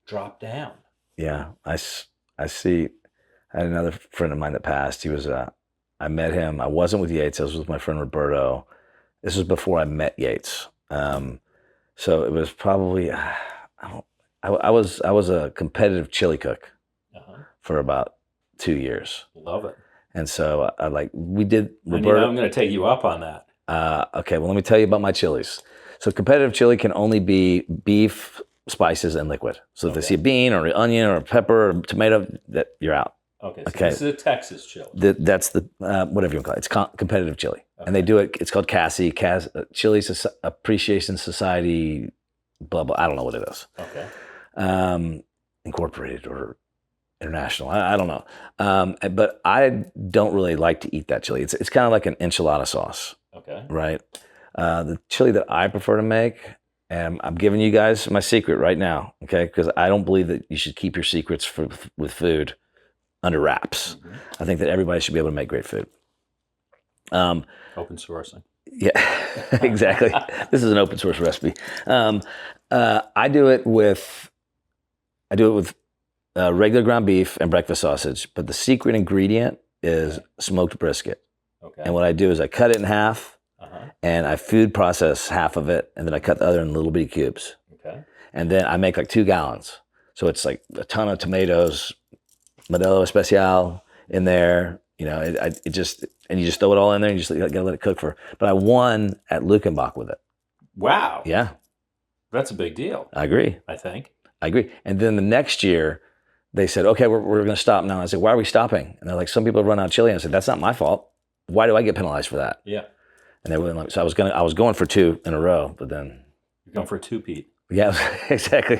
drop down. Yeah, I see. I had another friend of mine that passed. He was I met him. I wasn't with Yates. I was with my friend Roberto. This was before I met Yates. So it was probably I was a competitive chili cook for about 2 years. Love it. And so we did I'm Roberta. going to take you up on that. Okay, well, let me tell you about my chilies. So competitive chili can only be beef, spices, and liquid. So if they see a bean or an onion or a pepper or a tomato, that you're out. Okay, so this is a Texas chili. That's the whatever you want to call it. It's competitive chili, and they do it. It's called CASI, Chili Appreciation Society, blah blah. I don't know what it is. Okay. Incorporated or international. I don't know. But I don't really like to eat that chili. It's kind of like an enchilada sauce. Okay. Right. The chili that I prefer to make, and I'm giving you guys my secret right now, okay? Because I don't believe that you should keep your secrets with food under wraps. Mm-hmm. I think that everybody should be able to make great food. Open sourcing. Yeah, exactly. This is an open source recipe. I do it with regular ground beef and breakfast sausage, but the secret ingredient is smoked brisket. Okay. And what I do is I cut it in half, and I food process half of it, and then I cut the other in little bitty cubes. Okay. And then I make like 2 gallons. So it's like a ton of tomatoes, Modelo Especial in there. You know, and you just throw it all in there, and you just gotta let it cook But I won at Lukenbach with it. Wow. Yeah. That's a big deal. I agree. I agree. And then the next year, they said, okay, we're going to stop now. And I said, why are we stopping? And they're like, some people run out of chili. And I said, that's not my fault. Why do I get penalized for that? Yeah. And they wouldn't let me. So I was going for 2 in a row, but then. You're going for a 2-peat. Yeah, exactly.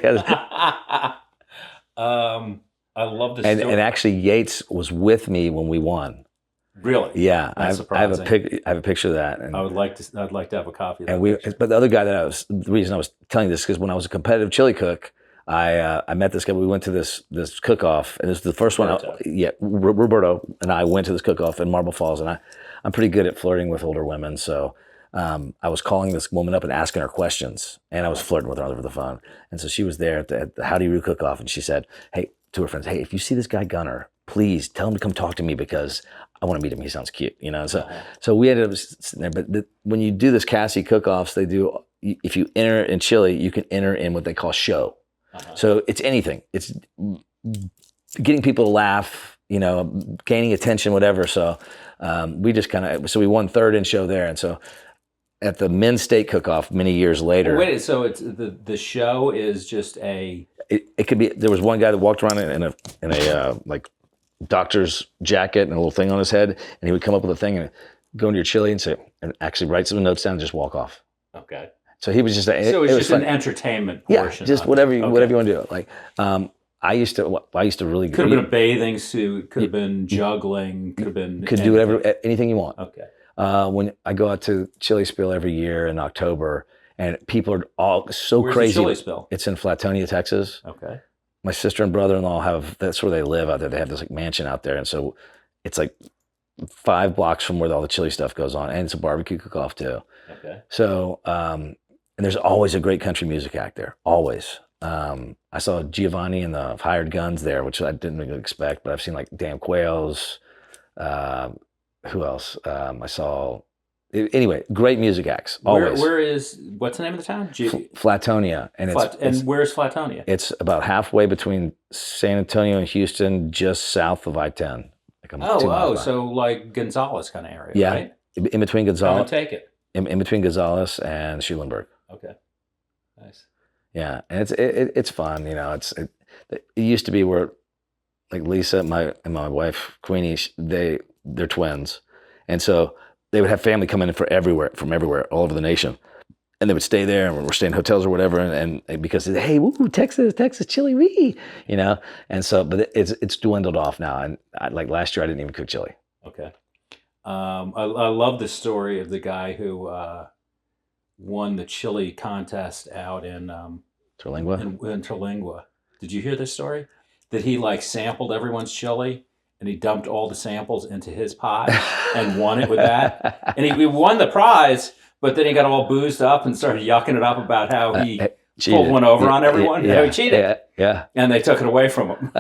I love this story. And actually, Yates was with me when we won. Really? Yeah, I have a picture of that. And I'd like to have a copy of that. And but the other guy the reason I was telling you this, because when I was a competitive chili cook, I met this guy. We went to this cook-off, and this was the first Roberto. Roberto and I went to this cook-off in Marble Falls, and I'm pretty good at flirting with older women, so I was calling this woman up and asking her questions, and I was flirting with her over the phone. And so she was there at the How Do You cook-off, and she said, hey, to her friends, hey, if you see this guy Gunter, please tell him to come talk to me because I want to meet him. He sounds cute, you know. So we ended up sitting there. But when you do this CASI cook-offs, they do. If you enter in chili, you can enter in what they call show. So it's anything. It's getting people to laugh, you know, gaining attention, whatever. So we just we won 3rd in show there, and so at the men's state cook-off many years later. Wait, so it's the show is just a. It could be. There was one guy that walked around in a like doctor's jacket and a little thing on his head, and he would come up with a thing and go into your chili and actually write some notes down and just walk off. Okay. So he was just. So it's just an entertainment portion. Yeah, just whatever you want to do. Like I used to really. Could have been a bathing suit. Could have been juggling. Could have been. Could do whatever, anything you want. Okay. When I go out to Chili Spill every year in October, and people are all so Where's crazy. The Chili Spill? It's in Flatonia, Texas. Okay. My sister and brother-in-law that's where they live out there. They have this like mansion out there, and so it's like 5 blocks from where all the chili stuff goes on, and it's a barbecue cook-off too. Okay. So, and there's always a great country music act there. Always. I saw Giovanni and the Hired Guns there, which I didn't really expect, but I've seen like Dan Quayle's. Who else? I saw. Anyway, great music acts. Always. What's the name of the town? Flatonia, and where's Flatonia? It's about halfway between San Antonio and Houston, just south of I-10. So like Gonzales kind of area, yeah, right? In between Gonzales. I'm gonna take it. In between Gonzales and Schulenburg. Okay, nice. Yeah, and it's fun. You know, it used to be where like Lisa and my wife Queenie, they're twins, and so they would have family come in from everywhere, all over the nation, and they would stay there, and we're staying in hotels or whatever, and because hey, woo, Texas chili, wee, you know, and so but it's dwindled off now, and like last year I didn't even cook chili. Okay, I love the story of the guy who won the chili contest out in Terlingua. In Terlingua. Did you hear this story? That he like sampled everyone's chili and he dumped all the samples into his pot and won it with that. And he won the prize, but then he got all boozed up and started yucking it up about how he pulled one over on everyone. How he cheated. Yeah. And they took it away from him.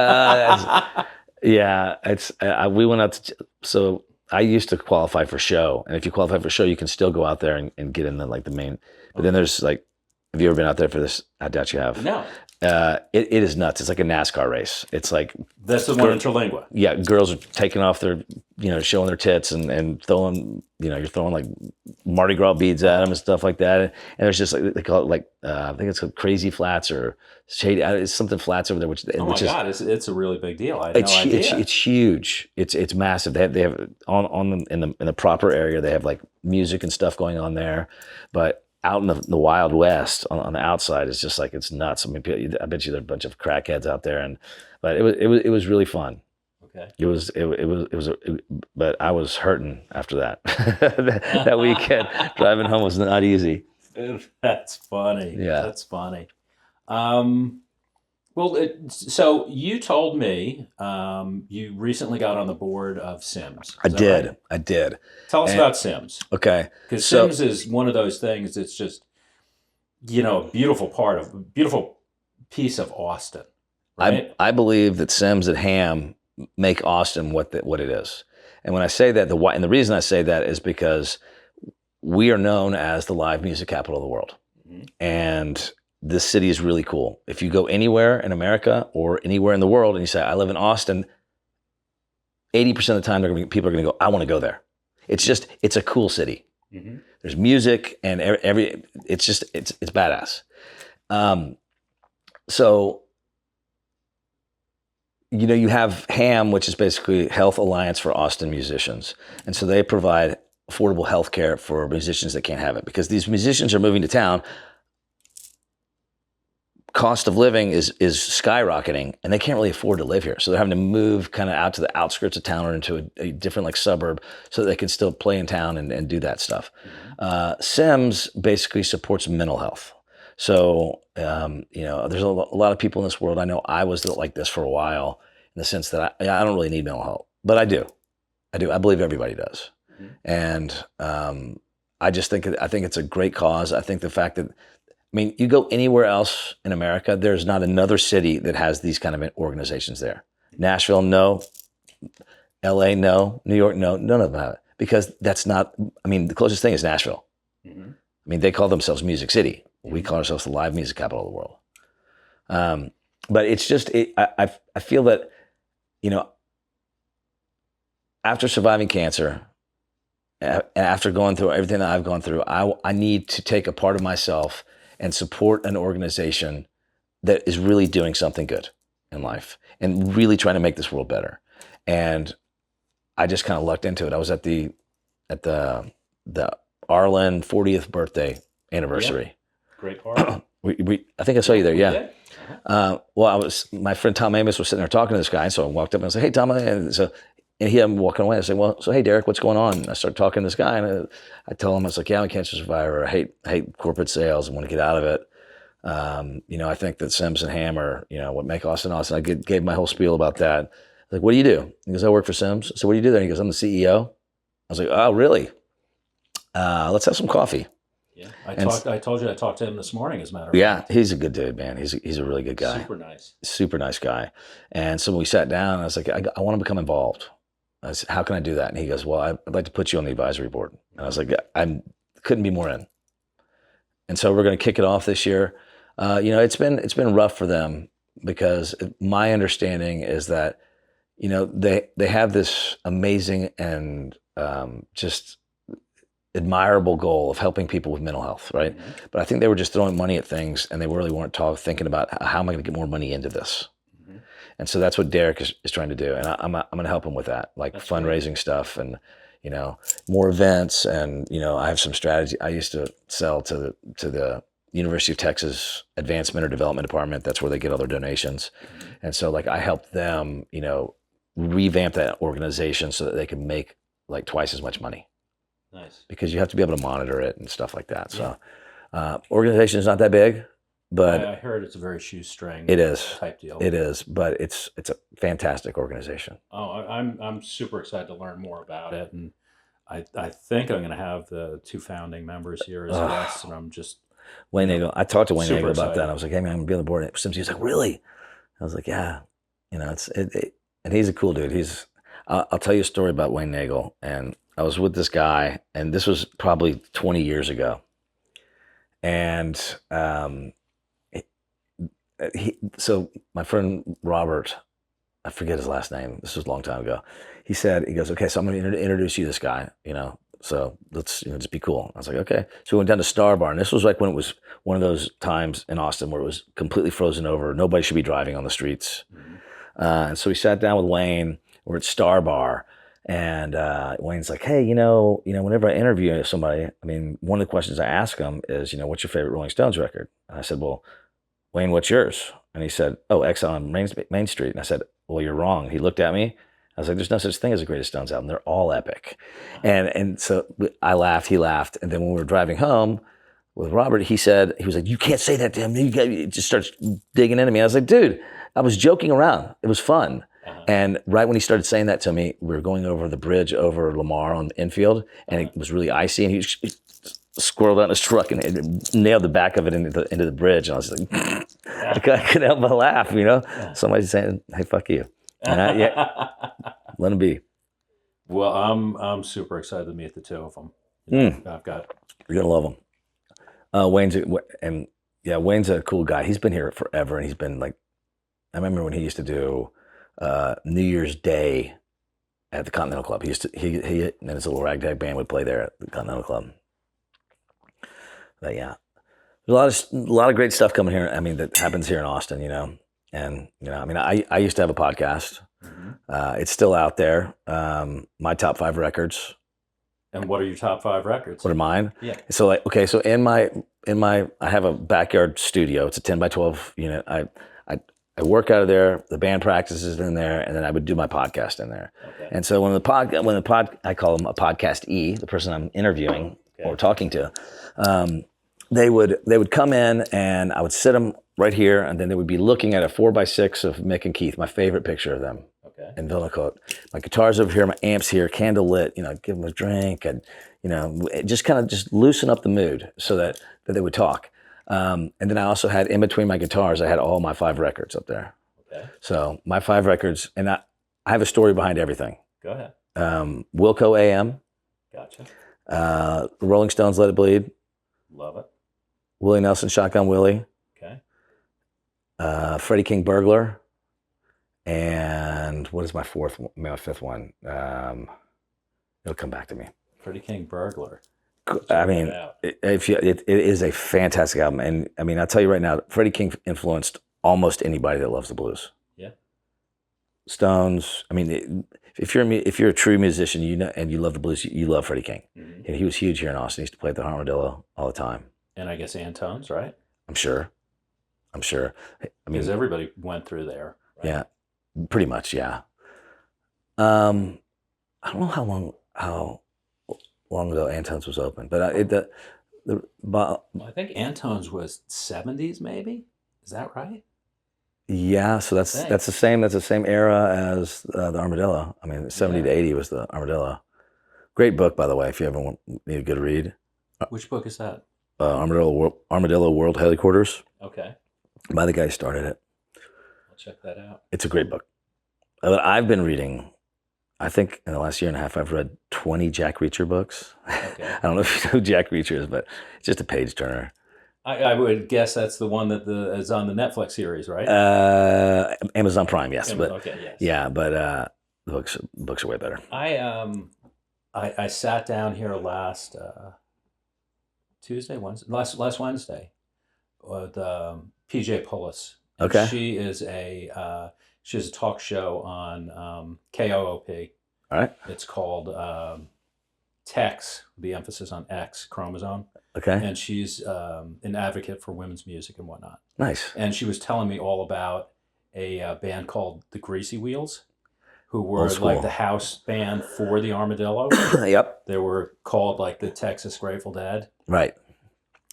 We went out to, so I used to qualify for show. And if you qualify for show, you can still go out there and get in the main. But then there's like, have you ever been out there for this? I doubt you have. No. it is nuts. It's like a NASCAR race. It's like That's the one in Terlingua. yeah, girls are taking off their, showing their tits and throwing, you're throwing like Mardi Gras beads at them and stuff like that. And there's just like, they call it like, I think it's called Crazy Flats or Shady. It's something flats over there, which God, it's a really big deal. I had no idea. It's huge. It's massive. They have on in the proper area. They have like music and stuff going on there, but out in the Wild West on the outside, it's just like, it's nuts. I mean, I bet you there are a bunch of crackheads out there, but it was really fun. Okay. But I was hurting after that. That weekend driving home was not easy. That's funny. Yeah. That's funny. So you told me you recently got on the board of Sims. I did. Right? I did. Tell us about Sims. Okay. Because Sims is one of those things that's just, a beautiful piece of Austin. Right? I believe that Sims at Ham make Austin what it is. And when I say that, and the reason I say that is because we are known as the live music capital of the world. Mm-hmm. And this city is really cool. If you go anywhere in America or anywhere in the world and you say, I live in Austin, 80% of the time people are going to go, I want to go there. It's a cool city. Mm-hmm. There's music and it's badass. So, you have HAM, which is basically Health Alliance for Austin Musicians. And so they provide affordable health care for musicians that can't have it, because these musicians are moving to town. Cost of living is skyrocketing, and they can't really afford to live here. So they're having to move kind of out to the outskirts of town or into a different like suburb so that they can still play in town and do that stuff. Mm-hmm. Sims basically supports mental health. So, there's a lot of people in this world. I know I was like this for a while in the sense that I don't really need mental health, but I do. I believe everybody does. Mm-hmm. And I think it's a great cause. I think the fact that, you go anywhere else in America, there's not another city that has these kind of organizations there. Nashville, no. LA, no. New York, no. None of them have it. Because that's not, the closest thing is Nashville. Mm-hmm. They call themselves Music City. We call ourselves the live music capital of the world. But it's just, I feel that, after surviving cancer, after going through everything that I've gone through, I need to take a part of myself and support an organization that is really doing something good in life and really trying to make this world better. And I just kind of lucked into it. I was at the Arlen 40th birthday anniversary. Yeah. Great party. I think I saw you there. Yeah. Uh-huh. My friend Tom Amos was sitting there talking to this guy. So I walked up and I said, "Hey, Tom." And he had me walking away. I said, "Well, so hey, Derek, what's going on?" And I started talking to this guy, and I told him, I was like, "Yeah, I'm a cancer survivor. I hate corporate sales. I want to get out of it. I think that Sims and Ham are, what make Austin Austin." I gave my whole spiel about that. I was like, "What do you do?" He goes, "I work for Sims." I said, "What do you do there?" He goes, "I'm the CEO." I was like, "Oh, really? Let's have some coffee." Yeah, I told you I talked to him this morning, as a matter of fact. Yeah, he's a good dude, man. He's a really good guy. Super nice guy. And so we sat down, and I was like, I want to become involved. I said, "How can I do that?" And he goes, "Well, I'd like to put you on the advisory board." And I was like, I couldn't be more in. And so we're going to kick it off this year. It's been rough for them, because my understanding is that, they have this amazing and just admirable goal of helping people with mental health, right? Mm-hmm. But I think they were just throwing money at things, and they really weren't thinking about how am I going to get more money into this. Mm-hmm. And so that's what Derek is trying to do, and I'm going to help him with that, like that's fundraising great. Stuff, and more events, and I have some strategy. I used to sell to the University of Texas Advanced Mentor Development Department. That's where they get all their donations, mm-hmm. and so like I helped them, revamp that organization so that they can make like twice as much money. Nice. Because you have to be able to monitor it and stuff like that. Yeah. So organization is not that big, but I heard it's a very shoestring type deal. It is, but it's a fantastic organization. Oh, I'm super excited to learn more about it, and I think I'm going to have the two founding members here as guests, and I'm just Wayne Nagel. I talked to Wayne Nagel about that. I was like, "Hey man, I'm going to be on the board." He was like, "Really?" I was like, "Yeah." And he's a cool dude. I'll tell you a story about Wayne Nagel. And I was with this guy, and this was probably 20 years ago. And So my friend Robert, I forget his last name. This was a long time ago. He goes, okay, so I'm going to introduce you to this guy, so let's, just be cool. I was like, okay. So we went down to Star Bar, and this was like when it was one of those times in Austin where it was completely frozen over. Nobody should be driving on the streets. Mhm. And so we sat down with Wayne. We're at Star Bar, and Wayne's like, hey, whenever I interview somebody, I mean, one of the questions I ask them is, what's your favorite Rolling Stones record? And I said, well, Wayne, what's yours? And he said, oh, X on Main Street. And I said, well, you're wrong. He looked at me. I was like, there's no such thing as a Greatest Stones album. They're all epic. And so I laughed, he laughed. And then when we were driving home with Robert, he was like, you can't say that to him. He just starts digging into me. I was like, dude, I was joking around. It was fun. And right when he started saying that to me, we were going over the bridge over Lamar on the infield, and it was really icy, and he squirreled out in his truck and nailed the back of it into the bridge. And I was like, I couldn't help but laugh, Somebody's saying, hey, fuck you. And let him be. Well, I'm super excited to meet the two of them. I've got. You're gonna love him. Wayne's a cool guy. He's been here forever, and he's been like, I remember when he used to do New Year's Day at the Continental Club. He and his little ragtag band would play there at the Continental Club. But yeah, there's a lot of great stuff coming here. I mean, that happens here in Austin, And I mean, I used to have a podcast. Mm-hmm. It's still out there. My top 5 records. And what are your top 5 records? What are mine? Yeah. So so in my I have a backyard studio. It's a 10 by 12 unit. I work out of there. The band practices in there, and then I would do my podcast in there. Okay. And so I call them a podcast the person I'm interviewing or talking to, they would come in, and I would sit them right here, and then they would be looking at a 4x6 of Mick and Keith, my favorite picture of them. Okay. In Villa. My guitar's over here, my amp's here, candle lit. Give them a drink, and just kind of loosen up the mood so that they would talk. And then I also had, in between my guitars, I had all my 5 records up there. Okay. So my 5 records, and I have a story behind everything. Go ahead. Wilco AM. Gotcha. Rolling Stones, Let It Bleed. Love it. Willie Nelson, Shotgun Willie. Okay. Freddie King, Burglar. And what is my 5th one? It'll come back to me. Freddie King, Burglar. I mean, it is a fantastic album, and I mean, I'll tell you right now, Freddie King influenced almost anybody that loves the blues. Yeah. Stones. I mean, if you're a true musician, and you love the blues, you love Freddie King. Mm-hmm. And he was huge here in Austin. He used to play at the Armadillo all the time. And I guess Antone's, right? I'm sure. I mean, because everybody went through there. Right? Yeah, pretty much. Yeah. I don't know how long ago Antone's was open, but I think Antone's was 70s, maybe. Is that right? Yeah, so that's the same era as the Armadillo. I mean, 70 to 80 was the Armadillo. Great book, by the way, if you ever need a good read. Which book is that? Armadillo World Headquarters. Okay. By the guy who started it. I'll check that out. It's a great book. I've been reading. I think in the last year and a half, I've read 20 Jack Reacher books. Okay. I don't know if you know who Jack Reacher is, but it's just a page turner. I would guess that's the one that is on the Netflix series, right? Amazon Prime, yes. Okay, yes. Yeah, but the books are way better. I sat down here last Wednesday with PJ Pullis. Okay. She has a talk show on KOOP. All right. It's called TEX, the emphasis on X chromosome. Okay. And she's an advocate for women's music and whatnot. Nice. And she was telling me all about a band called the Greasy Wheels, who were like the house band for the Armadillo. Yep. They were called like the Texas Grateful Dead. Right.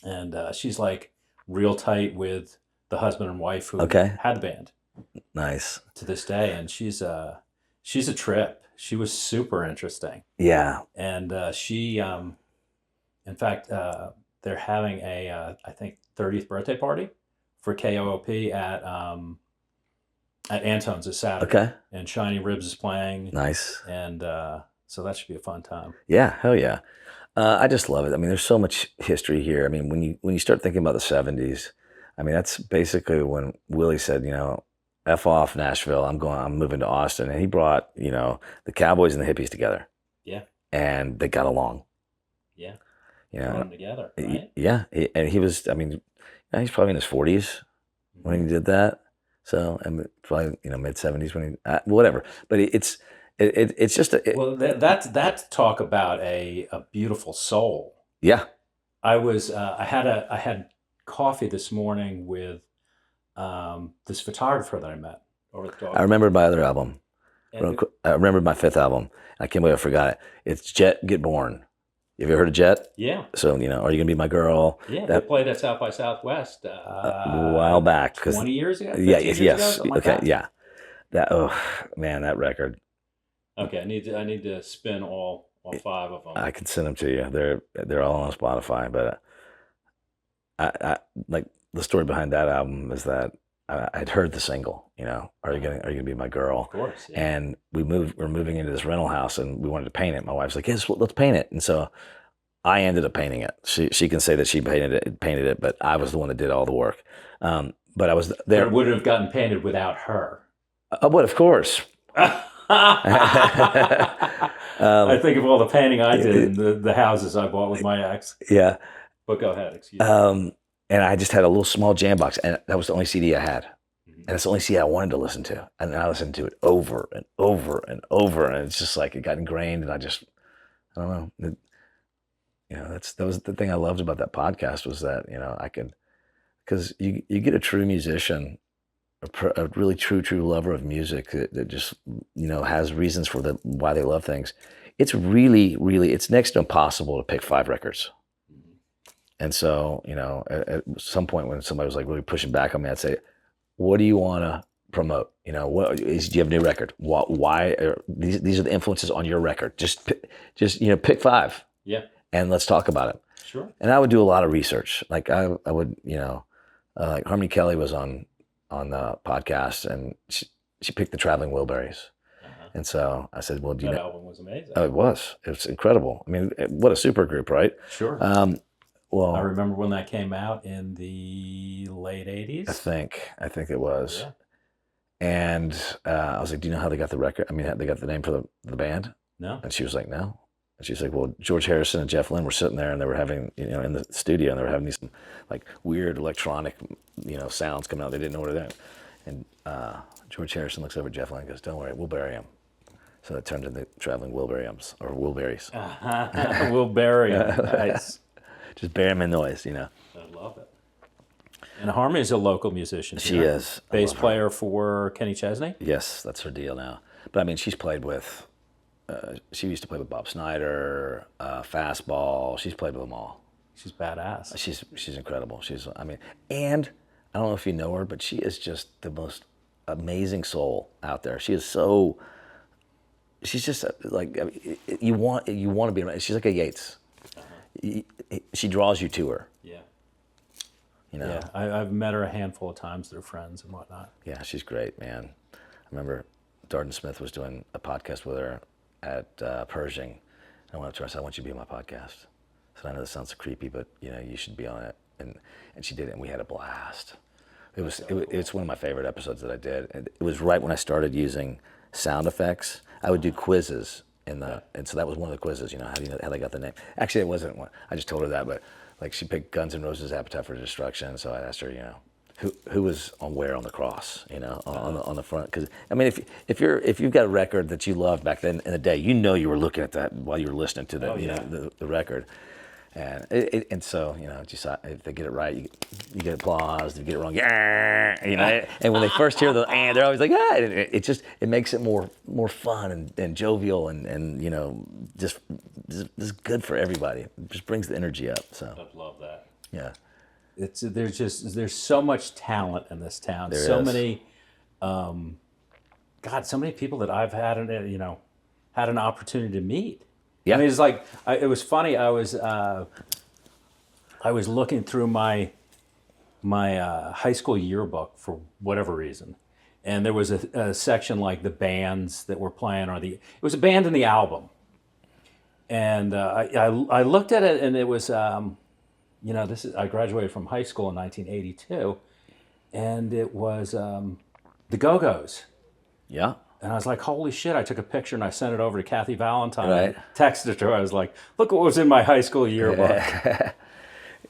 And she's like real tight with the husband and wife who had the band. Nice. To this day, and she's a trip. She was super interesting. Yeah. And she, in fact, they're having a I think 30th birthday party for KOOP at Antone's this Saturday. Okay. And Shiny Ribs is playing. Nice. And so that should be a fun time. Yeah, hell yeah. I just love it. I mean, there's so much history here. I mean, when you start thinking about the 70s, I mean, that's basically when Willie said, F off Nashville. I'm moving to Austin. And he brought, the Cowboys and the hippies together. Yeah. And they got along. Yeah. You Put know, them together, right? yeah. And he was, I mean, he's probably in his 40s when he did that. So, and probably, mid 70s when he, whatever. But it's just well, that's talk about a beautiful soul. Yeah. I had coffee this morning with this photographer that I met over at the dog. I remembered my other album. I remembered my 5th album. I can't believe I forgot it. It's Jet Get Born. Have you ever heard of Jet? Yeah. So, Are You Gonna Be My Girl? Yeah, they played at South by Southwest a while back. 20 years ago? Yeah, years yes. ago, like okay, that? yeah. Oh, man, that record. Okay, I need to spin all 5 of them. I can send them to you. They're all on Spotify, but I like the story behind that album is that I'd heard the single, Are you gonna be my girl? Of course. Yeah. And we're moving into this rental house and we wanted to paint it. My wife's like, yes, let's paint it. And so I ended up painting it. She can say that she painted it, but I was the one that did all the work. But I was there. But it wouldn't have gotten painted without her. But of course. I think of all the painting I did in the houses I bought with my ex. Yeah. But go ahead, excuse me. And I just had a little small jam box, and that was the only CD I had. And it's the only CD I wanted to listen to. And I listened to it over and over and over. And it's just like it got ingrained. And I don't know. That was the thing I loved about that podcast was that, I could, because you get a true musician, a really true lover of music that just, has reasons for why they love things. It's really, really, it's next to impossible to pick 5 records. And so, at some point when somebody was like really pushing back on me, I'd say, what do you want to promote? Do you have a new record? Why these are the influences on your record? Just pick 5. Yeah. And let's talk about it. Sure. And I would do a lot of research. Like I would, like Harmony Kelly was on the podcast and she picked the Traveling Wilburys. And so I said, well, that album was amazing. Oh, it was. It was incredible. I mean, what a super group, right? Sure. Well, I remember when that came out in the late 80s. I think it was. Yeah. And I was like, do you know how they got the record? I mean, they got the name for the band? No. And she was like, no. And she's like, well, George Harrison and Jeff Lynne were sitting there and they were having, in the studio and they were having these like weird electronic, sounds coming out. They didn't know what they were doing. And George Harrison looks over at Jeff Lynne and goes, don't worry, we'll bury him. So it turned into Traveling Wilburys or Wilburys. We'll bury him. Nice. Just bury him in noise, I love it. And Harmony is a local musician. She is. Bass player for Kenny Chesney? Yes, that's her deal now. But I mean, she's played with, she used to play with Bob Snyder, Fastball. She's played with them all. She's badass. She's incredible. And I don't know if you know her, but she is just the most amazing soul out there. She's just like, you want to be around. She's like a Yates. She draws you to her. Yeah. Yeah, I've met her a handful of times through friends and whatnot. Yeah, she's great, man. I remember Darden Smith was doing a podcast with her at Pershing. I went up to her and said, I want you to be on my podcast. I said, I know this sounds creepy, but you should be on it. And she did it, and we had a blast. It's one of my favorite episodes that I did. And it was right when I started using sound effects. I would do quizzes and so that was one of the quizzes. How do you know how they got the name? Actually, it wasn't one. I just told her that, but like she picked Guns N' Roses' Appetite for Destruction. So I asked her, who was on where on the cross, on the front. Because I mean, if you've got a record that you loved back then in the day, you were looking at that while you were listening to the record. And so if they get it right, you get applause. If you get it wrong, yeah, And when they first hear the and, they're always like, ah. It makes it more fun and jovial and just good for everybody. It just brings the energy up. So I love that. Yeah, there's so much talent in this town. There so is. Many, so many people that I've had an opportunity to meet. Yeah. I mean, it's like it was funny. I was looking through my high school yearbook for whatever reason, and there was a section like the bands that were playing, it was a band in the album, and I looked at it, and it was I graduated from high school in 1982, and it was the Go-Go's. Yeah. And I was like, holy shit, I took a picture and I sent it over to Kathy Valentine. Right. And texted it to her. I was like, look what was in my high school yearbook.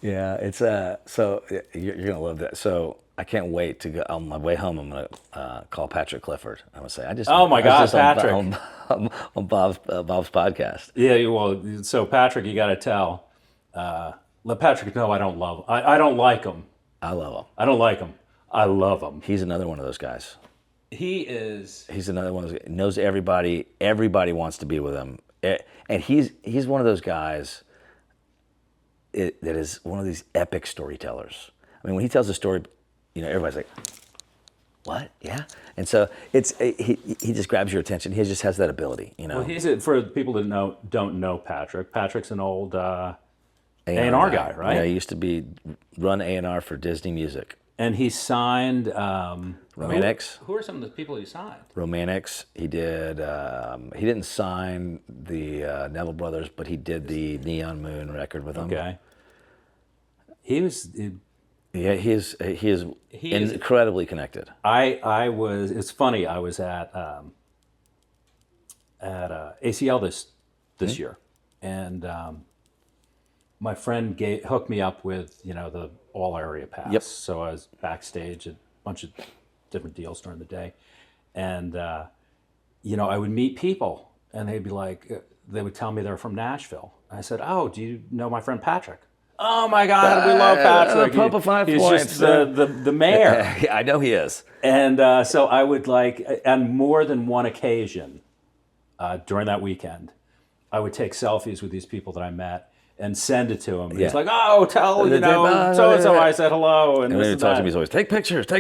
Yeah, it's so you're gonna love that. So I can't wait to go on my way home. I'm gonna call Patrick Clifford. I'm gonna say Oh my I was God, just Patrick. on Bob's podcast. Yeah, well, so Patrick, you got to tell. Let Patrick know I don't love him. I don't like him. I love him. I don't like him. I love him. He's another one of those guys. He is. He's another one of those, knows everybody. Everybody wants to be with him, and he's one of those guys. That is one of these epic storytellers. I mean, when he tells a story, everybody's like, "What? Yeah." And so he just grabs your attention. He just has that ability, Well, for people that don't know Patrick. Patrick's an old A&R guy, right? Yeah, he used to run A&R for Disney Music. And he signed Romantics. Who are some of the people he signed? Romantics. He did. He didn't sign the Neville Brothers, but he did the Neon Moon record with them. Okay. He was. Yeah, he is incredibly connected. I was. It's funny. I was at ACL this year, and my friend hooked me up with the all area pass. Yep. So I was backstage at a bunch of different deals during the day, and I would meet people, and they'd be like, they would tell me they're from Nashville. I said, "Oh, do you know my friend Patrick?" Oh my God, we love Patrick. Pope of 5 He's points. just the mayor. Yeah, I know he is. And so I would on more than one occasion during that weekend, I would take selfies with these people that I met and send it to him. Yeah. He's like, "Oh, tell so-and-so I said hello." And when this he and talks to that. me, he's always, take pictures. He's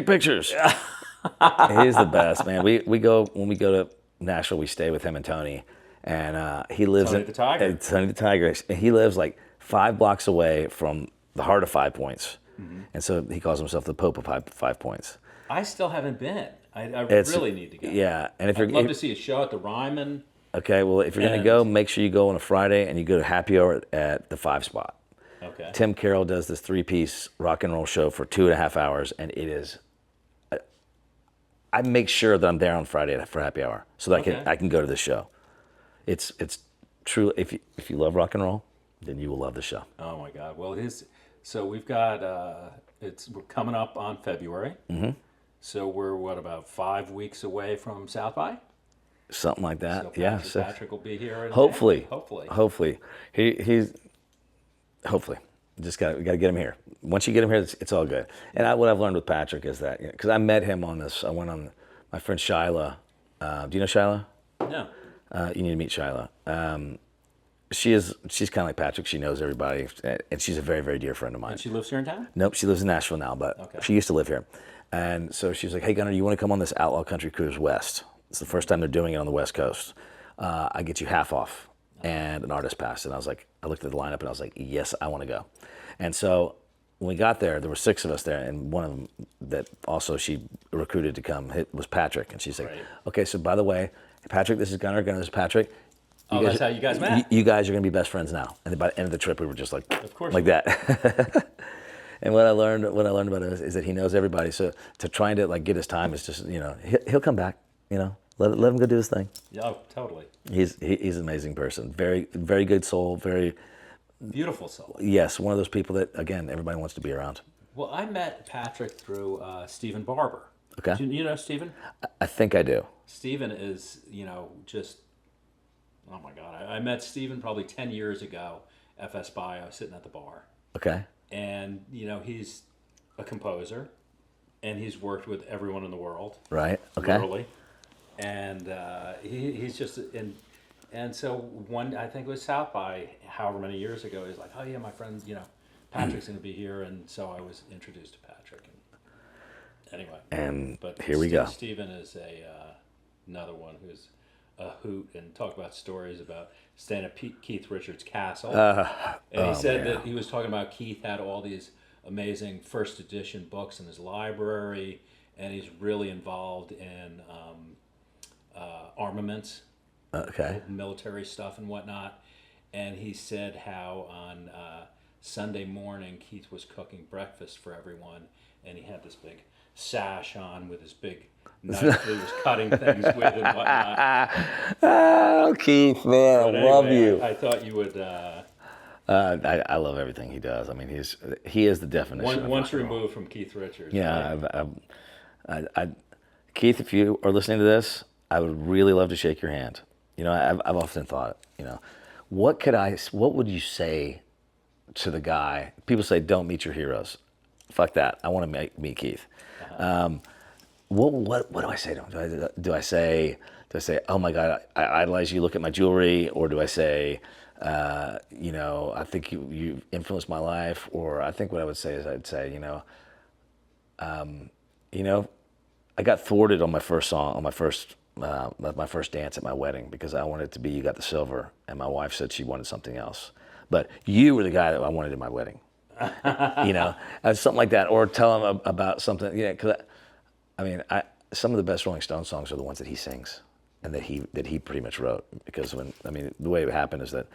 the best, man. When we go to Nashville, we stay with him and Tony. And he lives Tony the Tiger. Tony the Tiger. And he lives like 5 blocks away from the heart of 5 Points. Mm-hmm. And so he calls himself the Pope of 5 Points. I still haven't been. I really need to go. Yeah. And I'd love to see a show at the Ryman. Okay, well, if you're going to go, make sure you go on a Friday and you go to happy hour at the 5 spot. Okay. Tim Carroll does this 3-piece rock and roll show for 2.5 hours, and it is. I make sure that I'm there on Friday for happy hour so that I can go to the show. It's true. If you love rock and roll, then you will love the show. Oh my God! Well, so we've got we're coming up on February. Mm-hmm. So we're about 5 weeks away from South by. Something like that. So Patrick will be here. Hopefully. He's hopefully. We got to get him here. Once you get him here, it's all good. And what I've learned with Patrick is that because I met him on this. I went on my friend Shyla. Do you know Shyla? No. You need to meet Shyla. She's kind of like Patrick. She knows everybody, and she's a very, very dear friend of mine. And she lives here in town? Nope, she lives in Nashville now, but she used to live here. And so she was like, "Hey, Gunter, you want to come on this Outlaw Country Cruise West? It's the first time they're doing it on the West Coast. I get you half off and an artist pass." And I looked at the lineup and I was like, "Yes, I want to go." And so when we got there were 6 of us there, and one of them that also she recruited to come was Patrick. And she's like, "Okay, so by the way, Patrick, this is Gunter. Gunter, this is Patrick. That's how you guys met. You guys are going to be best friends now." And then by the end of the trip, we were just like, of course, like that. And what I learned about him is that he knows everybody. So to trying to get his time is just he'll come back. Let him go do his thing. Yeah, totally. He's an amazing person. Very, very good soul. Very beautiful soul. Yes, one of those people that again everybody wants to be around. Well, I met Patrick through Stephen Barber. Okay. Do you know Stephen? I think I do. Stephen is just. Oh my God! I met Stephen probably 10 years ago. FS Bio, sitting at the bar. Okay. And he's a composer, and he's worked with everyone in the world. Right. Okay. Literally. And he's just and so I think it was South by however many years ago. He's like, "Oh yeah, my friend, Patrick's going to be here," and so I was introduced to Patrick. And anyway, but here we go. Stephen is another one who's a hoot and talk about stories about staying at Keith Richards' castle. And he said that he was talking about Keith had all these amazing first edition books in his library, and he's really involved in armaments, okay, military stuff and whatnot. And he said how on Sunday morning, Keith was cooking breakfast for everyone, and he had this big sash on with his big knife that he was cutting things with and whatnot. Oh, Keith, man, But I love anyway, you. I thought you would. I love everything he does. I mean, he is the definition. Once removed from Keith Richards. Yeah, right? Keith, if you are listening to this, I would really love to shake your hand. You know, I've often thought, you know, what would you say to the guy? People say, don't meet your heroes. Fuck that. I want to meet Keith. What do I say to him? Do I say, oh my God, I idolize you, look at my jewelry? Or do I say, you know, I think you influenced my life? Or I think what I would say is I'd say, you know, I got thwarted on my first song, on my first dance at my wedding because I wanted it to be You Got the Silver, and my wife said she wanted something else. But you were the guy that I wanted in my wedding. You know, something like that, or tell him about something. Yeah, because I mean, some of the best Rolling Stones songs are the ones that he sings and that he pretty much wrote. Because the way it would happen is that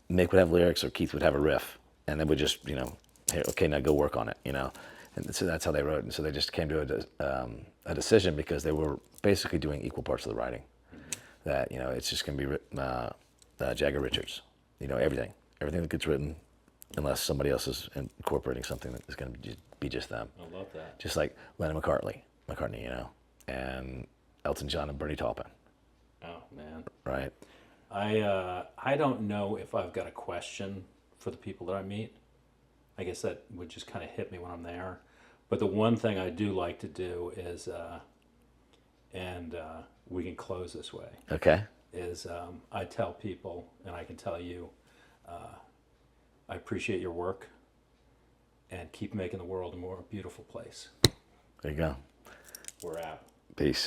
Mick would have lyrics or Keith would have a riff, and then would just, you know, hey, okay, now go work on it, you know. And so that's how they wrote. And so they just came to a decision because they were basically doing equal parts of the writing. Mm-hmm. That, you know, it's just going to be Jagger Richards, you know, everything that gets written, unless somebody else is incorporating something that is going to be just them. I love that. Just like Lennon McCartney, you know, and Elton John and Bernie Taupin. Oh man. Right. I don't know if I've got a question for the people that I meet. I guess that would just kind of hit me when I'm there. But the one thing I do like to do is, we can close this way. Okay. Is I tell people, and I can tell you, I appreciate your work, and keep making the world a more beautiful place. There you go. We're out. Peace.